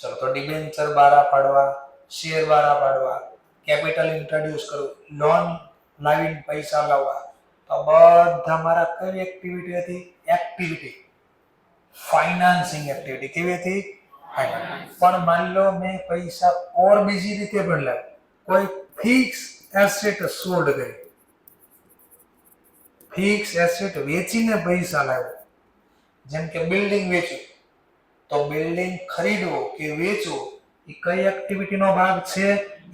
ચલો, તો ડિબેન્ચર બહાર પાડવા, શેર બહાર પાડવા, કેપિટલ ઇન્ટ્રોડ્યુસ કરવું, લોન લાવીને પૈસા લાવવા, તો બધા મારા કઈ એક્ટિવિટી હતી? Activity financing activity. કેવી હતી? ફાઇનાન્સ. પણ માની લો મેં પૈસા ઓર બીજી રીતે પણ લાવ્યા. કોઈ ફિક્સ એસેટ સોલ્ડ કરી, ફિક્સ એસેટ વેચીને પૈસા લાવ્યો. જેમ કે બિલ્ડિંગ વેચ્યું, તો બિલ્ડિંગ ખરીદવો કે વેચવો એ કઈ એક્ટિવિટીનો ભાગ છે?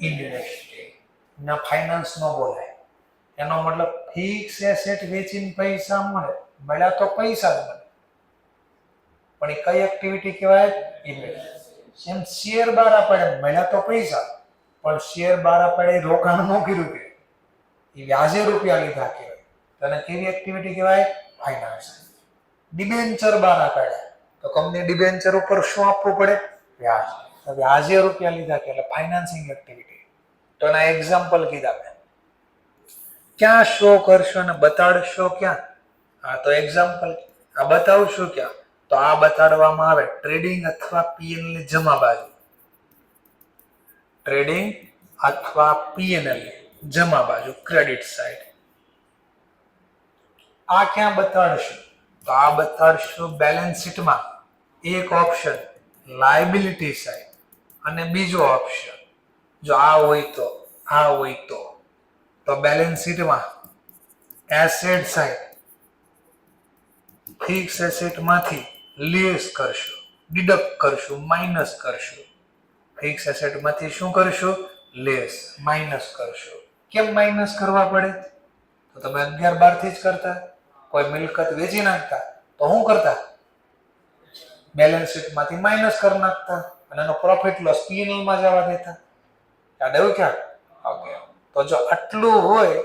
ઇન્વેસ્ટિંગ. ના, ફાઇનાન્સ નો બોલાય. એનો મતલબ ફિક્સ એસેટ વેચીને પૈસા મળ્યા તો પૈસા જ મળે, પણ એ કઈ એક્ટિવિટી કહેવાય? ઇન્વેસ્ટ. એમ શેર બહાર પડે, મળ્યા તો પૈસા, પણ શેર બહાર પડે રોકાણ ન કર્યું કે એ વ્યાજે રૂપિયા લીધા કહેવાય. તો એને કેવી એક્ટિવિટી કહેવાય? ફાઇનાન્સ. ડિબેન્ચર બહાર પડે તો કંપની ડિબેન્ચર ઉપર શું આપવું પડે? વ્યાજ. વ્યાજે રૂપિયા લીધા કે એટલે ફાઇનાન્સિંગ એક્ટિવિટી. તો એના એક્ઝામ્પલ કીધા મેં. ક્યાં શો કરશો અને બતાડશો ક્યાં? હા, તો એક્ઝામ્પલ આ બતાવશું ક્યાં? તો આ બતાડવામાં આવે ટ્રેડિંગ અથવા પીએલ ની જમા બાજુ. ટ્રેડિંગ અથવા P&L જમા બાજુ ક્રેડિટ સાઈડ. આ ક્યાં બતાડશું? તો આ બતાડશું બેલેન્સ શીટમાં. એક ઓપ્શન લાયબિલિટી સાઈડ અને બીજો ઓપ્શન જો આ હોય તો બેલેન્સ શીટમાં એસેટ સાઈડ ફિક્સ એસેટ માંથી લેસ કરશું, ડિડક્ટ કરશું, માઇનસ કરશું. ફિક્સ એસેટ માંથી શું કરશું? લેસ, માઇનસ કરશું. કેમ માઇનસ કરવા પડે? તો તમે 11-12 થી જ કરતા. કોઈ મિલકત વેચી નાખતા તો શું કરતા? બેલેન્સ શીટ માંથી માઇનસ કરી નાખતા અને એનો પ્રોફિટ લોસ P&L માં જવા દેતા. યાદ આવ્યું ક્યાં? ઓકે. તો જો આટલું હોય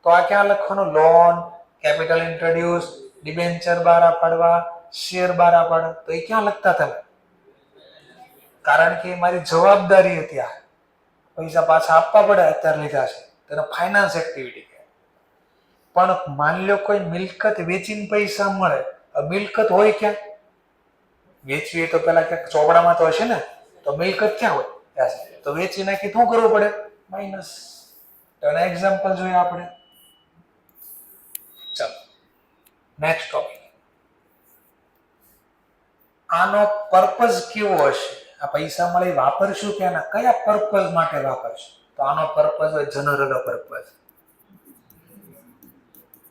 તો આ ક્યાં લખવાનું? લોન, કેપિટલ ઇન્ટ્રોડ્યુસ, ડિબેન્ચર બહાર પાડવા, શેર બહાર પાડવા. તો એ ક્યાં લખતા તમે? કારણ કે મારી જવાબદારી હતી. આ પૈસા પાછા આપવા પડે અત્યારે લીધા છે, તેનો ફાઇનાન્સ એક્ટિવિટી. પણ માની લો કોઈ મિલકત વેચીને પૈસા મળે, મિલકત હોય ક્યાં? વેચવી તો પેલા ક્યાંક ચોપડામાં તો હશે ને. તો મિલકત ક્યાં હોય? તો વેચી નાખી શું કરવું પડે? માઇનસ. તો એના એક્ઝામ્પલ જોઈએ આપણે. ચાલો નેક્સ્ટ ટોપિક. આનો પર્પઝ કેવો હશે? આ પૈસા મળે વાપરશું કે આના કયા પર્પઝ માટે વાપરશું? તો આનો પર્પઝ હોય જનરલ પર્પઝ.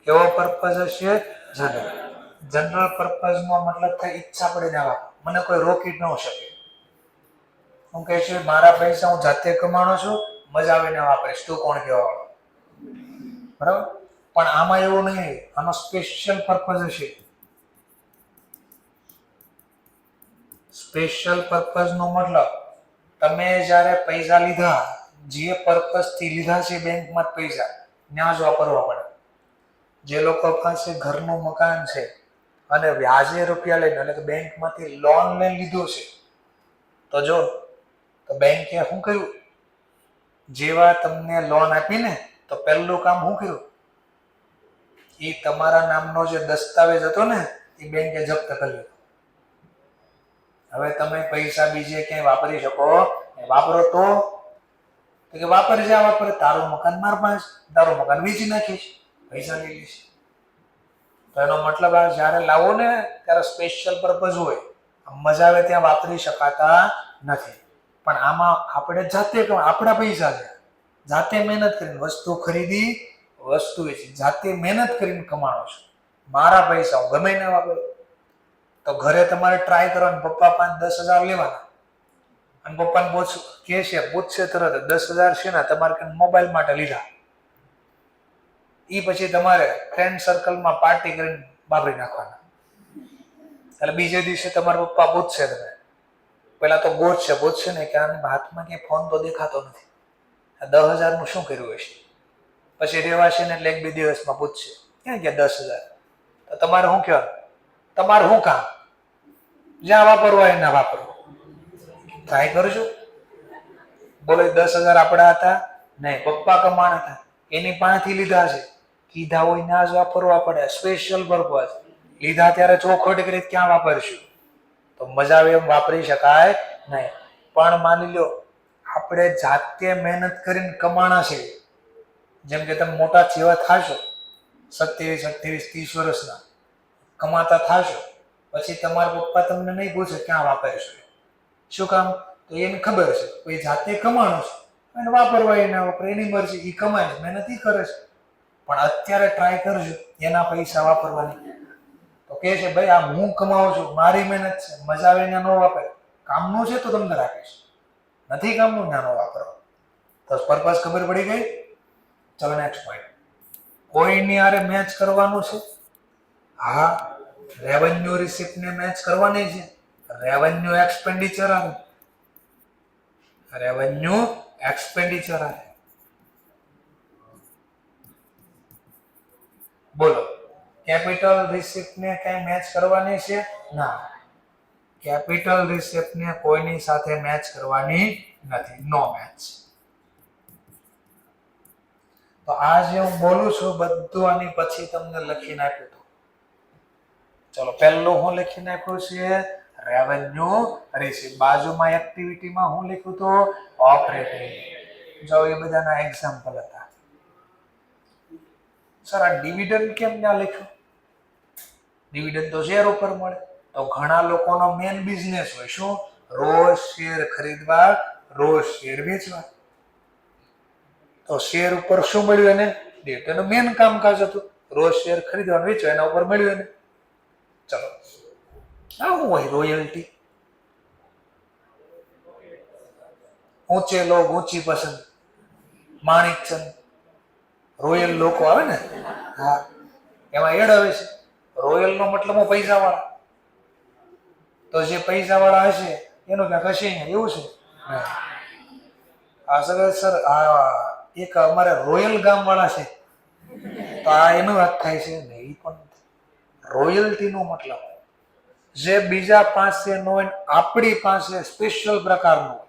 કેવો પર્પઝ હશે? જનરલ પર્પઝ નો મતલબ થાય ઈચ્છા પડે ને વાપર. મને કોઈ રોકી ન શકે. હું કહે છે મારા પૈસા હું જાતે કમાણો છું, મજા આવીને વાપરીશ. તું કોણ કહેવા વાળો? બરાબર. પણ આમાં એવું નહીં. આનો સ્પેશિયલ પર્પઝ હશે. સ્પેશિયલ પર્પઝ નો મતલબ તમે જ્યારે પૈસા લીધા, જે પર્પઝ થી લીધા છે બેંકમાં પૈસા, ત્યાં જ વાપરવા પડે. જે લોકો પાસે ઘરનું મકાન છે અને વ્યાજે રૂપિયા લઈને એટલે કે બેંકમાંથી લોન લઈને લીધું છે, તો જો તો બેંકે શું કર્યું? જેવા તમને લોન આપી ને તો પહેલું કામ શું કર્યું? એ તમારા નામનો જે દસ્તાવેજ હતો ને એ બેંકે જપ્ત કરી લીધો. હવે તમે પૈસા બીજે ક્યાંય વાપરી શકો? વાપરો તો કે વાપર જા વાપરે. તારું મકાન માર પાસે, તારું મકાન વેચી નાખીશ, પૈસા લઈ લઈશ. તો એનો મતલબ આ જયારે લાવો ને ત્યારે સ્પેશિયલ પર્પઝ હોય. મજા આવે ત્યાં વાપરી શકાતા નથી. પણ આમાં આપણે જાતે આપણા પૈસા છે, જાતે મહેનત કરીને વસ્તુ ખરીદી, વસ્તુ વેચી, જાતે મહેનત કરીને કમાણો છો. મારા પૈસા હું ગમે ને વાપરું. તો ઘરે તમારે ટ્રાય કરવાનું. પપ્પા 5-10,000 લેવાના અને પપ્પાને પૂછશે તરત 10,000 છે ને તમારે મોબાઈલ માટે લીધા. એ પછી તમારે ફ્રેન્ડ સર્કલમાં પાર્ટી કરીને વાપરી નાખવાના. એટલે બીજે દિવસે તમારા પપ્પા પૂછશે, તમે પેલા તો ગોતશે ને કે આની હાથમાં ક્યાંય ફોન તો દેખાતો નથી, આ 10,000 નું શું કર્યું હશે? પછી રેવાશે ને એટલે 1-2 દિવસમાં પૂછશે ક્યાં ગયા 10,000? તો તમારે શું કહેવાનું? તમારે શું કામ? જ્યાં વાપરવા એ ના વાપરો. ટ્રાય કરજો. બોલો 10,000 આપણા હતા? નહીં, પપ્પા કમાણા હતા, એની પાસેથી લીધા છે. કીધા હોય ના જ વાપરવા પડે. Special purpose. લીધા ત્યારે ચોખવટ કરી ક્યાં વાપરશું? તો મજા આવે એમ વાપરી શકાય નહીં. પણ માની લો આપણે જાતે મહેનત કરીને કમાણા છે. જેમ કે તમે મોટા જેવા થાશો, 27, 28, 30 વર્ષના કમાતા થાશો, પછી તમારા પપ્પા તમને નહીં પૂછે ક્યાં વાપરશો. શું કામ? તો એને ખબર છે કોઈ જાતે કમાણો છે અને વાપરવા એ ના વાપરે, એની મરજી. એ કમાય છે, મહેનત એ કરે છે. પણ અત્યારે ટ્રાય કરજો એના પૈસા વાપરવાની. તો કે છે ભાઈ આ હું કમાવું છું, મારી મહેનત છે, મજા આવે ને ન વાપરે. કામનું છે તો તમને રાખીશ, નથી કામનું ના ન વાપરો. તો પર્પઝ ખબર પડી ગઈ? ચલો નેક્સ્ટ પોઈન્ટ. કોઈની હારે મેચ કરવાનું છે? હા, રેવન્યુ રિસિપ્ટ ને મેચ કરવાની છે. રેવન્યુ એક્સપેન્ડિચર આવે, રેવન્યુ એક્સપેન્ડિચર આવે. બોલો, કેપિટલ રિસિપ્ટ ને કઈ મેચ કરવાની છે? ના, કેપિટલ રિસિપ્ટ ને કોઈની સાથે મેચ કરવાની નથી. નો મેચ. તો આ જે હું બોલું છું બધું આની પછી તમને લખીને આપ્યું હતું. ચલો પહેલું હું લખીને આપ્યું છે રેવન્યુ રિસીપ. બાજુમાં એક્ટિવિટીમાં હું લખ્યું તો ઓપરેટિંગ. જો એ બધાના એક્ઝામ્પલ હતા. સર આ ડિવિડન્ડ કેમ ના લખ્યું? ડિવિડન્ડ તો શેર ઉપર મળે. તો ઘણા લોકોનો મેન બિઝનેસ હોય શું? રોજ શેર ખરીદવા, રોજ શેર વેચવા. તો શેર ઉપર શું મળ્યું એને? ડિવિડન્ડ. એનું મેન કામકાજ હતું રોજ શેર ખરીદવાનું, વેચવા, એના ઉપર મળ્યું એને. ચલો આ શું હોય? રોયલ્ટી. ઊંચે લોગ ઊંચી પસંદ, માણિકચંદ, રોયલ લોકો આવે ને, હા, એમાં એડ આવે છે. રોયલ નો મતલબ પૈસા વાળા. તો જે પૈસા વાળા હશે એનું ક્યાં હશે એવું છે. આ સર આ એક અમારે રોયલ ગામ વાળા છે, તો આ એનું વાત થાય છે ને. એ પણ રોયલ્ટી નો મતલબ જે બીજા પાસે નો હોય, આપણી પાસે સ્પેશિયલ પ્રકારનું હોય,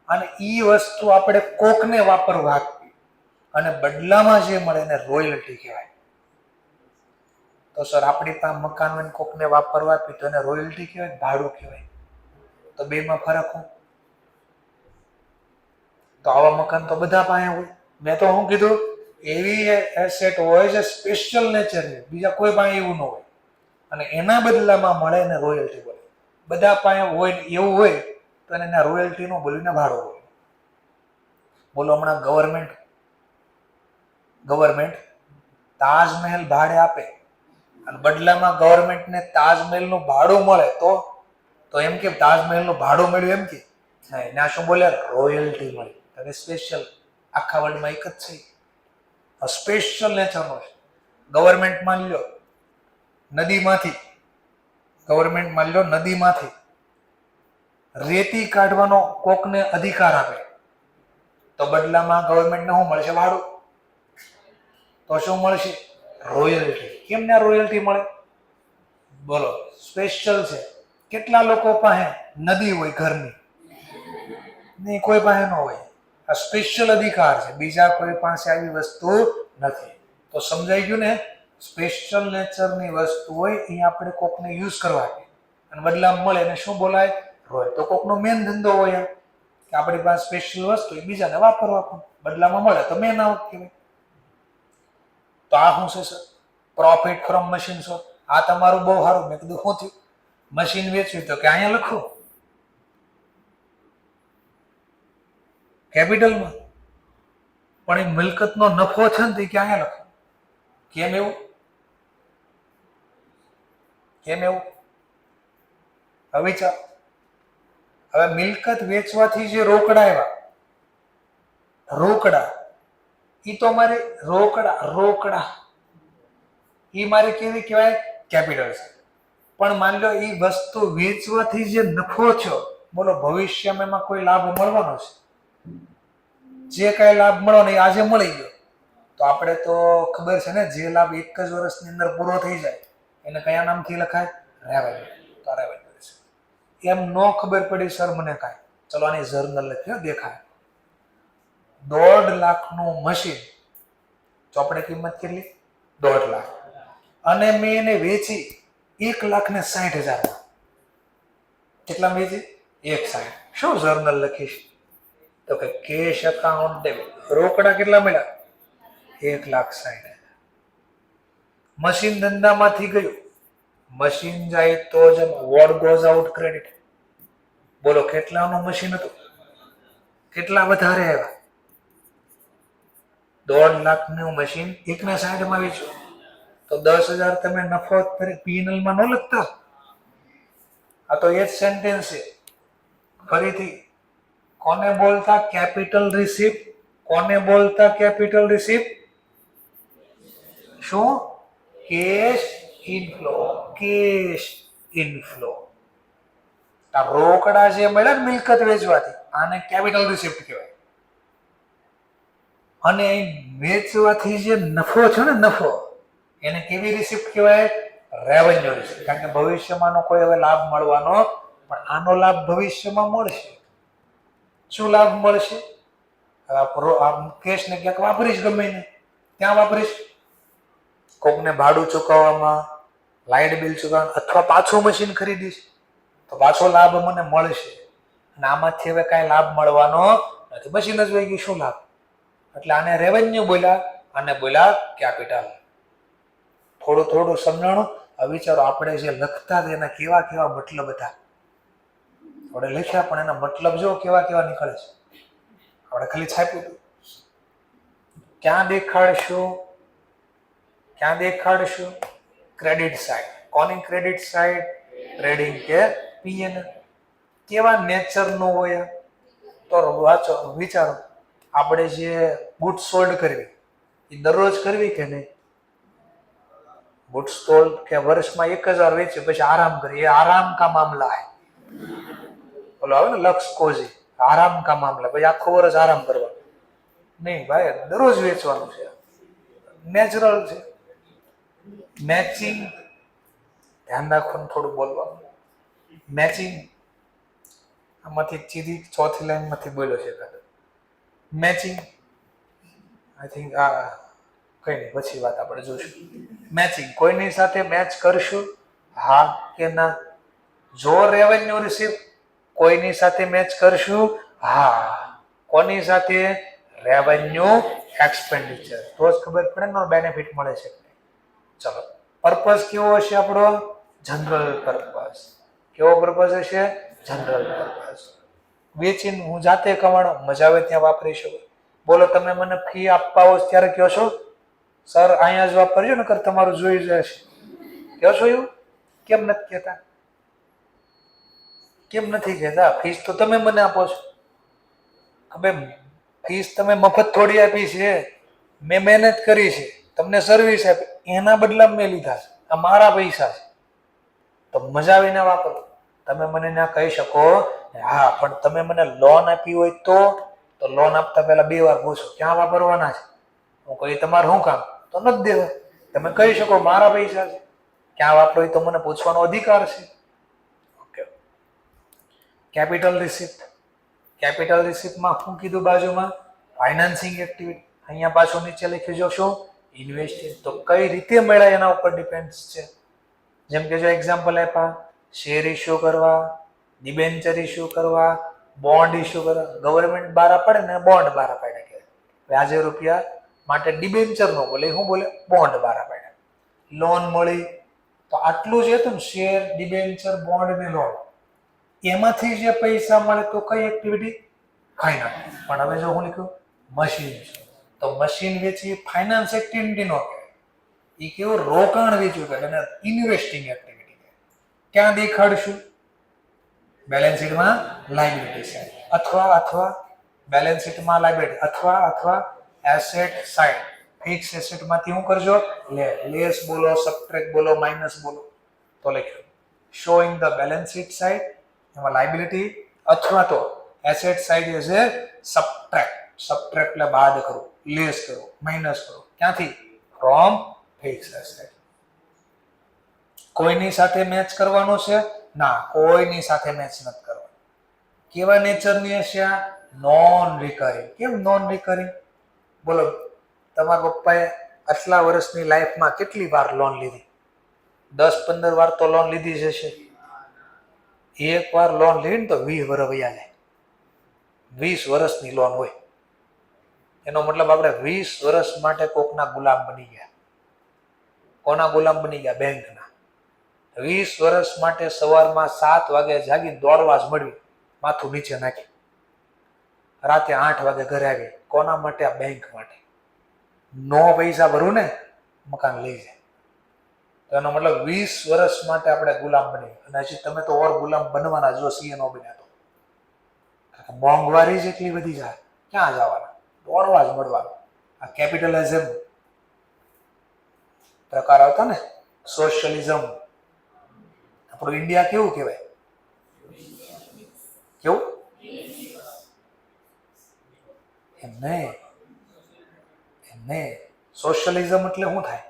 અને ઈ વસ્તુ આપણે કોકને વાપરવા આપી અને બદલામાં જે મળે એને રોયલ્ટી કહેવાય. તો સર આપણી પાસે મકાન હોય કોકને વાપરવા આપી તો એને રોયલ્ટી કહેવાય, ભાડું કહેવાય. તો બેમાં ફરક હું? તો આવા મકાન તો બધા પાસે હોય. મેં તો શું કીધું? એવી એસેટ હોય જે સ્પેશિયલ નેચરની, બીજા કોઈ પાસે એવું ન હોય, અને એના બદલામાં મળે ને રોયલ્ટી બોલે. બધા પાસે હોય એવું હોય તો એને રોયલ્ટી નો બોલીને ભાડું બોલે. બોલો હમણાં ગવર્મેન્ટ તાજમહેલ ભાડે આપે અને બદલામાં ગવર્મેન્ટને તાજમહેલનું ભાડું મળે તો એમ કે તાજમહેલનું ભાડું મળ્યું એમ કે નહીં. ના શું બોલે? રોયલ્ટી મળી. હવે સ્પેશિયલ આખા વર્લ્ડમાં એક જ છે. સ્પેશિયલ નેચરનો છે. ગવર્મેન્ટ માની લો નદીમાંથી રેતી કાઢવાનો કોકને અધિકાર આપે તો બદલામાં ગવર્મેન્ટને શું મળશે? ભાડું. તો શું મળશે? રોયલ્ટી. કેમ ને રોયલ્ટી મળે? બોલો, સ્પેશિયલ છે. કેટલા લોકો પાસે નદી હોય ઘરની? નહીં, કોઈ પાસે ન હોય. આ સ્પેશિયલ અધિકાર છે, બીજા કોઈ પાસે આવી વસ્તુ નથી. તો સમજાઈ ગયું ને? સ્પેશિયલ નેચરની વસ્તુ હોય એ આપણે કોકને યુઝ કરવા અને બદલામાં મળે એને શું બોલાય? રોય. તો કોકનો મેન ધંધો હોય કે આપણી પાસે સ્પેશિયલ વસ્તુ બીજાને વાપરવા પણ બદલામાં મળે તો મેન આવક કહેવાય. તો આ શું છે સર? Profit from machine. છો આ તમારું બહુ સારું. મેં કીધું શું થયું? મશીન વેચ્યું તો કે અહીંયા લખો કેપિટલમાં, પણ એ મિલકતનો નફો છે ને તે કે અહીંયા લખો. કેમ એવું? હવે ચાલો, હવે મિલકત વેચવાથી જે રોકડા આવ્યા, એ તો મારે રોકડા એ મારે કેવી કહેવાય? કેપિટલ છે. પણ માની લો એ વસ્તુ વેચવાથી જે નફો છે, બોલો ભવિષ્યમાં એમાં કોઈ લાભ મળવાનો છે? જે કઈ લાભ મળો ને આજે મળી ગયો તો આપણે તો ખબર છે ને, જે લાભ એક જ વર્ષની અંદર પૂરો થઈ જાય એને કયા નામથી લખાય? રેવન્યુ. તો રેવન્યુ છે. એમ ન ખબર પડી સર મને કાંઈ, ચલો આની જર્નલ લખ્યો દેખાય. 1.5 લાખનું મશીન, ચોપડે કિંમત કેટલી? 1.5 લાખ, અને મેં એને વેચી 1,60,000. કેટલા વેચી? 1,60,000. શું જર્નલ લખીશ? તો કે કેશ એકાઉન્ટ ડેબિટ. રોકડા કેટલા મળ્યા? 1,60,000. મશીન ધંધામાંથી ગયું, મશીન જાય તો જ વોટ ગોઝ આઉટ ક્રેડિટ. બોલો કેટલાનું મશીન હતું? કેટલા વધારે આવ્યા? 1.5 લાખનું મશીન 1,60,000 વેચ્યું તો 10,000 તમે નફો પીએનએલમાં ન લખતા? આ તો એ જ સેન્ટેન્સ છે. ફરીથી કોને બોલતા કેપિટલ રિસીપ્ટ? કોને બોલતા કેપિટલ રિસીપ્ટ? શું? Cash inflow. આ રોકડા જે મળે ને મિલકત વેચવાથી, આને કેપિટલ રિસીપ્ટ કહેવાય. અને વેચવાથી જે નફો છે ને, નફો, એને કેવી રિસીપ્ટ કહેવાય? Revenue receipt. કારણ કે ભવિષ્યમાંનો કોઈ હવે લાભ મળવાનો, પણ આનો લાભ ભવિષ્યમાં મળશે. શું લાભ મળશે? કેશ ને ક્યાંક વાપરીશ, ગમે ને ત્યાં વાપરીશ, કોકને ભાડું ચૂકવવામાં, લાઇટ બિલ ચૂકવવામાં, અથવા પાછું મશીન ખરીદીશ. તો પાછો લાભ મને મળશે, અને આમાંથી હવે કાંઈ લાભ મળવાનો નથી. મશીન જ વહી ગયું, શું લાભ? એટલે આને રેવન્યુ બોલ્યા, આને બોલ્યા કેપિટલ. થોડું થોડું સમજાણું. હવે વિચારો, આપણે જે લખતા હતા એના કેવા કેવા મતલબ હતા. આપણે લખ્યા પણ એના મતલબ જો કેવા કેવા નીકળે છે. આપણે ખાલી છાપ્યું હતું. ક્યાં દેખાડશું? ક્યાં દેખાડશું? Credit side. કોની ક્રેડિટ સાઇડ? ટ્રેડિંગ કે પીએન. કેવા નેચર નું હોય તો વાંચો, વિચારો. આપણે જે બુટ સોલ્ડ કરવી એ દરરોજ કરવી કે નહીં? બુટ સોલ્ડ કે વર્ષમાં 1000 વેચી પછી આરામ કરીએ, એ આરામ કા મામલા હે. બોલો આવે ને લક્ષ કોજી, આરામ કા મામલા. પછી આખો વર્ષ આરામ કરવાનો નહીં ભાઈ, દરરોજ વેચવાનું છે. નેચરલ છે. મેચિંગ, ધ્યાન રાખવાનું, થોડું બોલવાનું. મેચિંગ, આમાંથી સીધી ચોથી લાઈન માંથી બોલ્યો છે કાલે. મેચિંગ, આઈ થિંક આ કઈ નહીં, પછી વાત આપણે જોઈશું. મેચિંગ, કોઈની સાથે મેચ કરશું? હા કે ના? જો રેવન્યુ રિસીપ્ટ, કોઈની સાથે મેચ કરશું? હા. કોની સાથે? Revenue expenditure. તો જ ખબર પડે ને બેનિફિટ મળે છે. ચલો, પર્પઝ કેવો હશે આપણો? General purpose. કેવો પર્પઝ હશે? General purpose. વેચીને હું જાતે કમાણો, મજા આવે ત્યાં વાપરી શકું. બોલો, તમે મને ફી આપવા હો ત્યારે કહો છો સર અહીંયા જ વાપરજો, નકર તમારું જોઈ જશે. કહો છો એવું? કેમ નથી કહેતા? કેમ નથી કહેતા? ફીસ તો તમે મને આપો છો. હવે ફીસ તમે મફત થોડી આપી છે, મેં મહેનત કરી છે, તમને સર્વિસ આપી, એના બદલામાં મેં લીધા છે. આ મારા પૈસા છે, તો મજા આવીને વાપરો. તમે મને ના કહી શકો હા, પણ તમે મને લોન આપી હોય તો લોન આપતા પહેલા 2 વાર પૂછો ક્યાં વાપરવાના છે. હું કહી તમારું શું કામ? તો નથી દેવા. તમે કહી શકો મારા પૈસા છે, ક્યાં વાપરો એ તો મને પૂછવાનો અધિકાર છે. ઓકે. Capital receipt. કેપિટલ રિસિપ્ટમાં શું કીધું બાજુમાં? Financing activity. અહીંયા પાછું નીચે લખી જોશો ઇન્વેસ્ટિંગ. તો કઈ રીતે મળે એના ઉપર ડિપેન્ડ્સ છે. જેમ કે જો એક્ઝામ્પલ આપ્યા, શેર ઇસ્યુ કરવા, ડિબેન્ચર ઇસ્યુ કરવા, બોન્ડ ઇસ્યુ કરવા. ગવર્મેન્ટ બહાર પાડે ને બોન્ડ બહાર પાડે કે વ્યાજે રૂપિયા માટે ડિબેન્ચર નો બોલે, શું બોલે? બોન્ડ બહાર પાડે. લોન મળી તો આટલું જ હતું ને, શેર, ડિબેન્ચર, બોન્ડ ને લોન. એમાંથી જે પૈસા મળે તો કઈ એક્ટિવિટી? ફાઇનાન્સ. પણ હવે જો હું લખ્યું મશીન, તો મશીન વેચી ફાઇનાન્સ એક્ટિવિટી નો કહેવાય. એ કેવું? રોકાણ વેચ્યું કે એને ઇન્વેસ્ટિંગ એક્ટિવિટી કહેવાય. ક્યાં દેખાડશું? બેલેન્સ શીટમાં લાયબિલિટી સાઇડ, અથવા બેલેન્સ શીટમાં લાયબિલિટી, અથવા એસેટ સાઇડ. ફિક્સ એસેટ માંથી શું કરજો? લેસ બોલો, સબટ્રેક્ટ બોલો, માઇનસ બોલો. તો લખ્યું showing the balance sheet side, એમાં લાયબિલિટી, અથવા તો asset side is A subtract. Subtract એટલે બાદ કરો, લેસ કરો, માઇનસ કરો. ક્યાંથી? From fix asset. કોઈની સાથે મેચ કરવાનો છે? ના, કોઈની સાથે મેચ નથી કરવાનો. કેવા નેચરની હશે? Non recurring. કેમ નોન રિકરિંગ? બોલો, તમારા પપ્પાએ આટલા વર્ષની લાઈફમાં કેટલી વાર લોન લીધી? 10-15 વાર તો લોન લીધી જ હશે. એક વાર લોન લઈને તો 20 વર્ષ વયા જાય. 20 વર્ષની લોન હોય એનો મતલબ આપણે 20 વર્ષ માટે કોકના ગુલામ બની ગયા. કોના ગુલામ બની ગયા? બેંકના. 20 વર્ષ માટે સવારમાં 7 વાગે જાગી દોડવા જ મળ્યું, માથું નીચે નાખી, રાતે 8 વાગે ઘરે આવી. કોના માટે? આ બેંક માટે. નો પૈસા ભરું ને મકાન લઈ જાય. તો એનો મતલબ 20 વર્ષ માટે આપણે ગુલામ બની. અને હજી તમે તો ઓર ગુલામ બનવાના જો સીએ નો બન્યા તો. મોંઘવારી જ એટલી બધી જાય, ક્યાં જવાના? દોડવા જ મળવાનું. આ કેપિટલિઝમ પ્રકાર આવતા ને, સોશિયલિઝમ. આપણું ઇન્ડિયા કેવું કહેવાય? કેવું? એમને સોશિયલિઝમ એટલે શું થાય?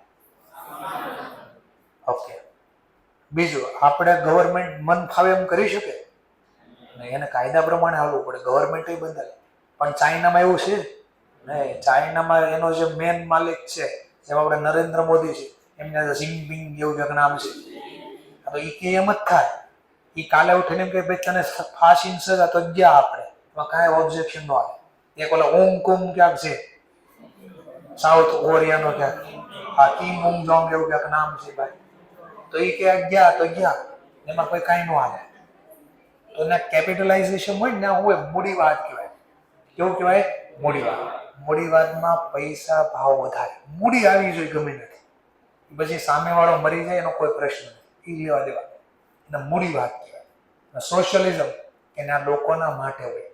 ઓકે. બીજું, આપણે ગવર્મેન્ટ મન ફાવે એમ કરી શકે? એને કાયદા પ્રમાણે હાલવું પડે. ગવર્મેન્ટ બંધાય. પણ ચાઇનામાં એવું છે નહીં. ચાઇનામાં એનો જે મેન માલિક છે, જેમ આપણે નરેન્દ્ર મોદી છે, એમને જિનપિંગ એવું એક નામ છે. તો એ કે એમ જ થાય. એ કાલે ઉઠીને એમ કે ભાઈ તને ફાંસીની સજા તો ગયા આપણે, એમાં કાંઈ ઓબ્જેક્શન ન આવે. એક ઓલા ઊંઘ ક્યાંક છે સાઉથ કોરિયાનો ક્યાંક, હા કિમ ઊંઘ જોંગ એવું ક્યાંક નામ છે ભાઈ, તો એ ક્યાંક ગયા તો ગયા, એમાં કોઈ કાંઈ ન આવે. તો એના કેપિટલાઇઝેશન હોય ને હોય મૂડીવાદ કહેવાય. કેવું કહેવાય? મૂડીવાદ. મૂડીવાદમાં પૈસા ભાવ વધારે, મૂડી આવી જોઈએ ગમે નથી, પછી સામેવાળો મરી જાય એનો કોઈ પ્રશ્ન નથી, એ લેવા દેવા, એને મૂડીવાદ કહેવાય. સોશિયલિઝમ એના લોકોના માટે હોય,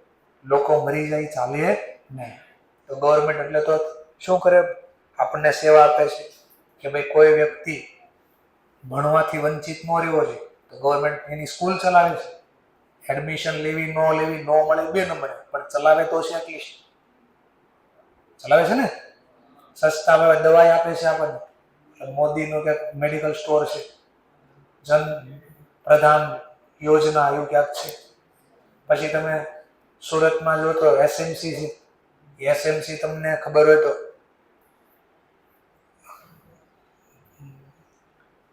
લોકો મરી જાય ચાલે નહીં. તો ગવર્મેન્ટ એટલે તો શું કરે? આપણને સેવા આપે છે કે ભાઈ કોઈ વ્યક્તિ ભણવાથી વંચિત ન રહેવો જોઈએ તો ગવર્મેન્ટ એની સ્કૂલ ચલાવે છે. એડમિશન લેવી ન મળે 2 નંબરે, પણ ચલાવે તો છે, એટલીસ્ટ ચલાવે છે ને. સસ્તા ભાવે દવાઈ આપે છે આપણને. મોદીનું ક્યાંક મેડિકલ સ્ટોર છે, જન પ્રધાન યોજના એવું ક્યાંક છે. પછી તમે સુરતમાં જો તો એસએમસી છે, એસએમસી તમને ખબર હોય તો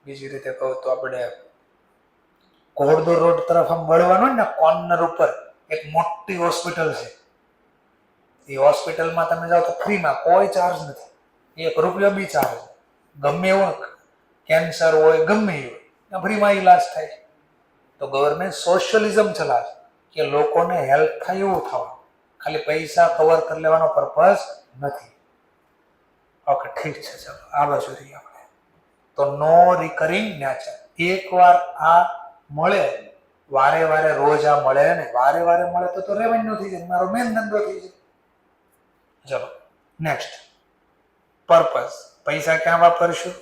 બીજી રીતે કહું તો આપણે ઘોડદોર રોડ તરફ આમ વળવાનું ને કોર્નર ઉપર એક મોટી હોસ્પિટલ છે. એ હોસ્પિટલમાં તમે જાઓ તો ફ્રીમાં, કોઈ ચાર્જ નથી, 1 રૂપિયો બી ચાર્જ. ગમે એવું કેન્સર હોય ગમે એવું ફ્રીમાં ઈલાજ થાય. તો ગવર્મેન્ટ સોશિયલિઝમ ચલાવે કે લોકોને હેલ્પ થાય એવું થવા, ખાલી પૈસા કવર કરી લેવાનો પર્પઝ નથી. ઓકે ઠીક છે, ચાલો આ બાજુ રહીએ આપણે. તો નો રિકરિંગ નેચર, એકવાર આ મળે, વારે વારે રોજ આ મળે ને વારે વારે મળે તો રેવન્યુ થઈ જાય, મારો મેન ધંધો થઈ જાય. ચલો નેક્સ્ટ, પર્પઝ. પૈસા ક્યાં વાપરશું?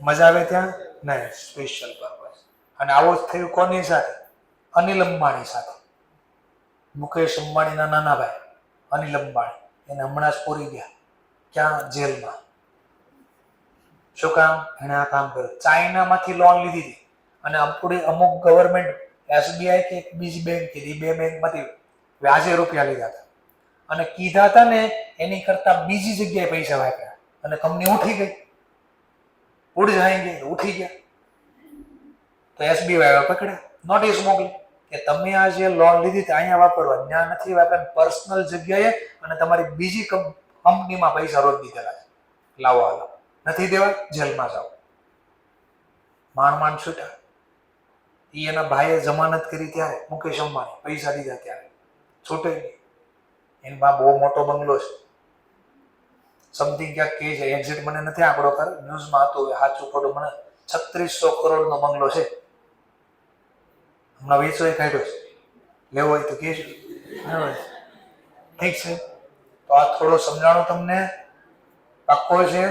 મજા આવે ત્યાં નહીં, સ્પેશિયલ પર્પઝ. અને આવું જ થયું કોની સાથે? અનિલ અંબાણી સાથે. મુકેશ અંબાણીના નાના ભાઈ અનિલ અંબાણી, એને હમણાં જ પૂરી ગયા. ક્યાં? જેલમાં. શું કામ? એને આ કામ કર્યું. ચાઇનામાંથી લોન લીધી હતી અને અમુક ગવર્મેન્ટ એસબીઆઈ કે બીજી બેંક કીધી, 2 બેંકમાંથી વ્યાજે રૂપિયા લીધા હતા અને કીધા હતા ને એની કરતા બીજી જગ્યાએ પૈસા વાપર્યા અને કંપની ઉઠી ગઈ. ઉડ જાયંગે, ઉઠી ગયા. તો એસબીઆઈ પકડ્યા, નોટિસ મોકલી કે તમે આ જે લોન લીધી હતી અહીંયા વાપરવા, ત્યાં નથી વાપરવા, પર્સનલ જગ્યાએ અને તમારી બીજી કંપનીમાં પૈસા રોજ દીધેલા છે, લાવો હાલો. નથી દેવા, જેલમાં જાઓ. માંડ છૂટા. એના ભાઈએ જમાનત કરી ત્યારે, મુકેશ અંબાણી પૈસા દીધા ત્યારે છૂટે નહીં. એની બા બહુ મોટો બંગલો છે, સમથિંગ ક્યાંક કહે છે, એક્ઝેક્ટ મને નથી આંકડો કર, ન્યૂઝમાં હતું, સાચું ખોટું મને 3600 કરોડનો બંગલો છે. હમણાં વેચો એ કાઢ્યો છે, લેવો હોય તો કહેજો. ઠીક છે, તો આ થોડો સમજાણું તમને પાક્કો છે.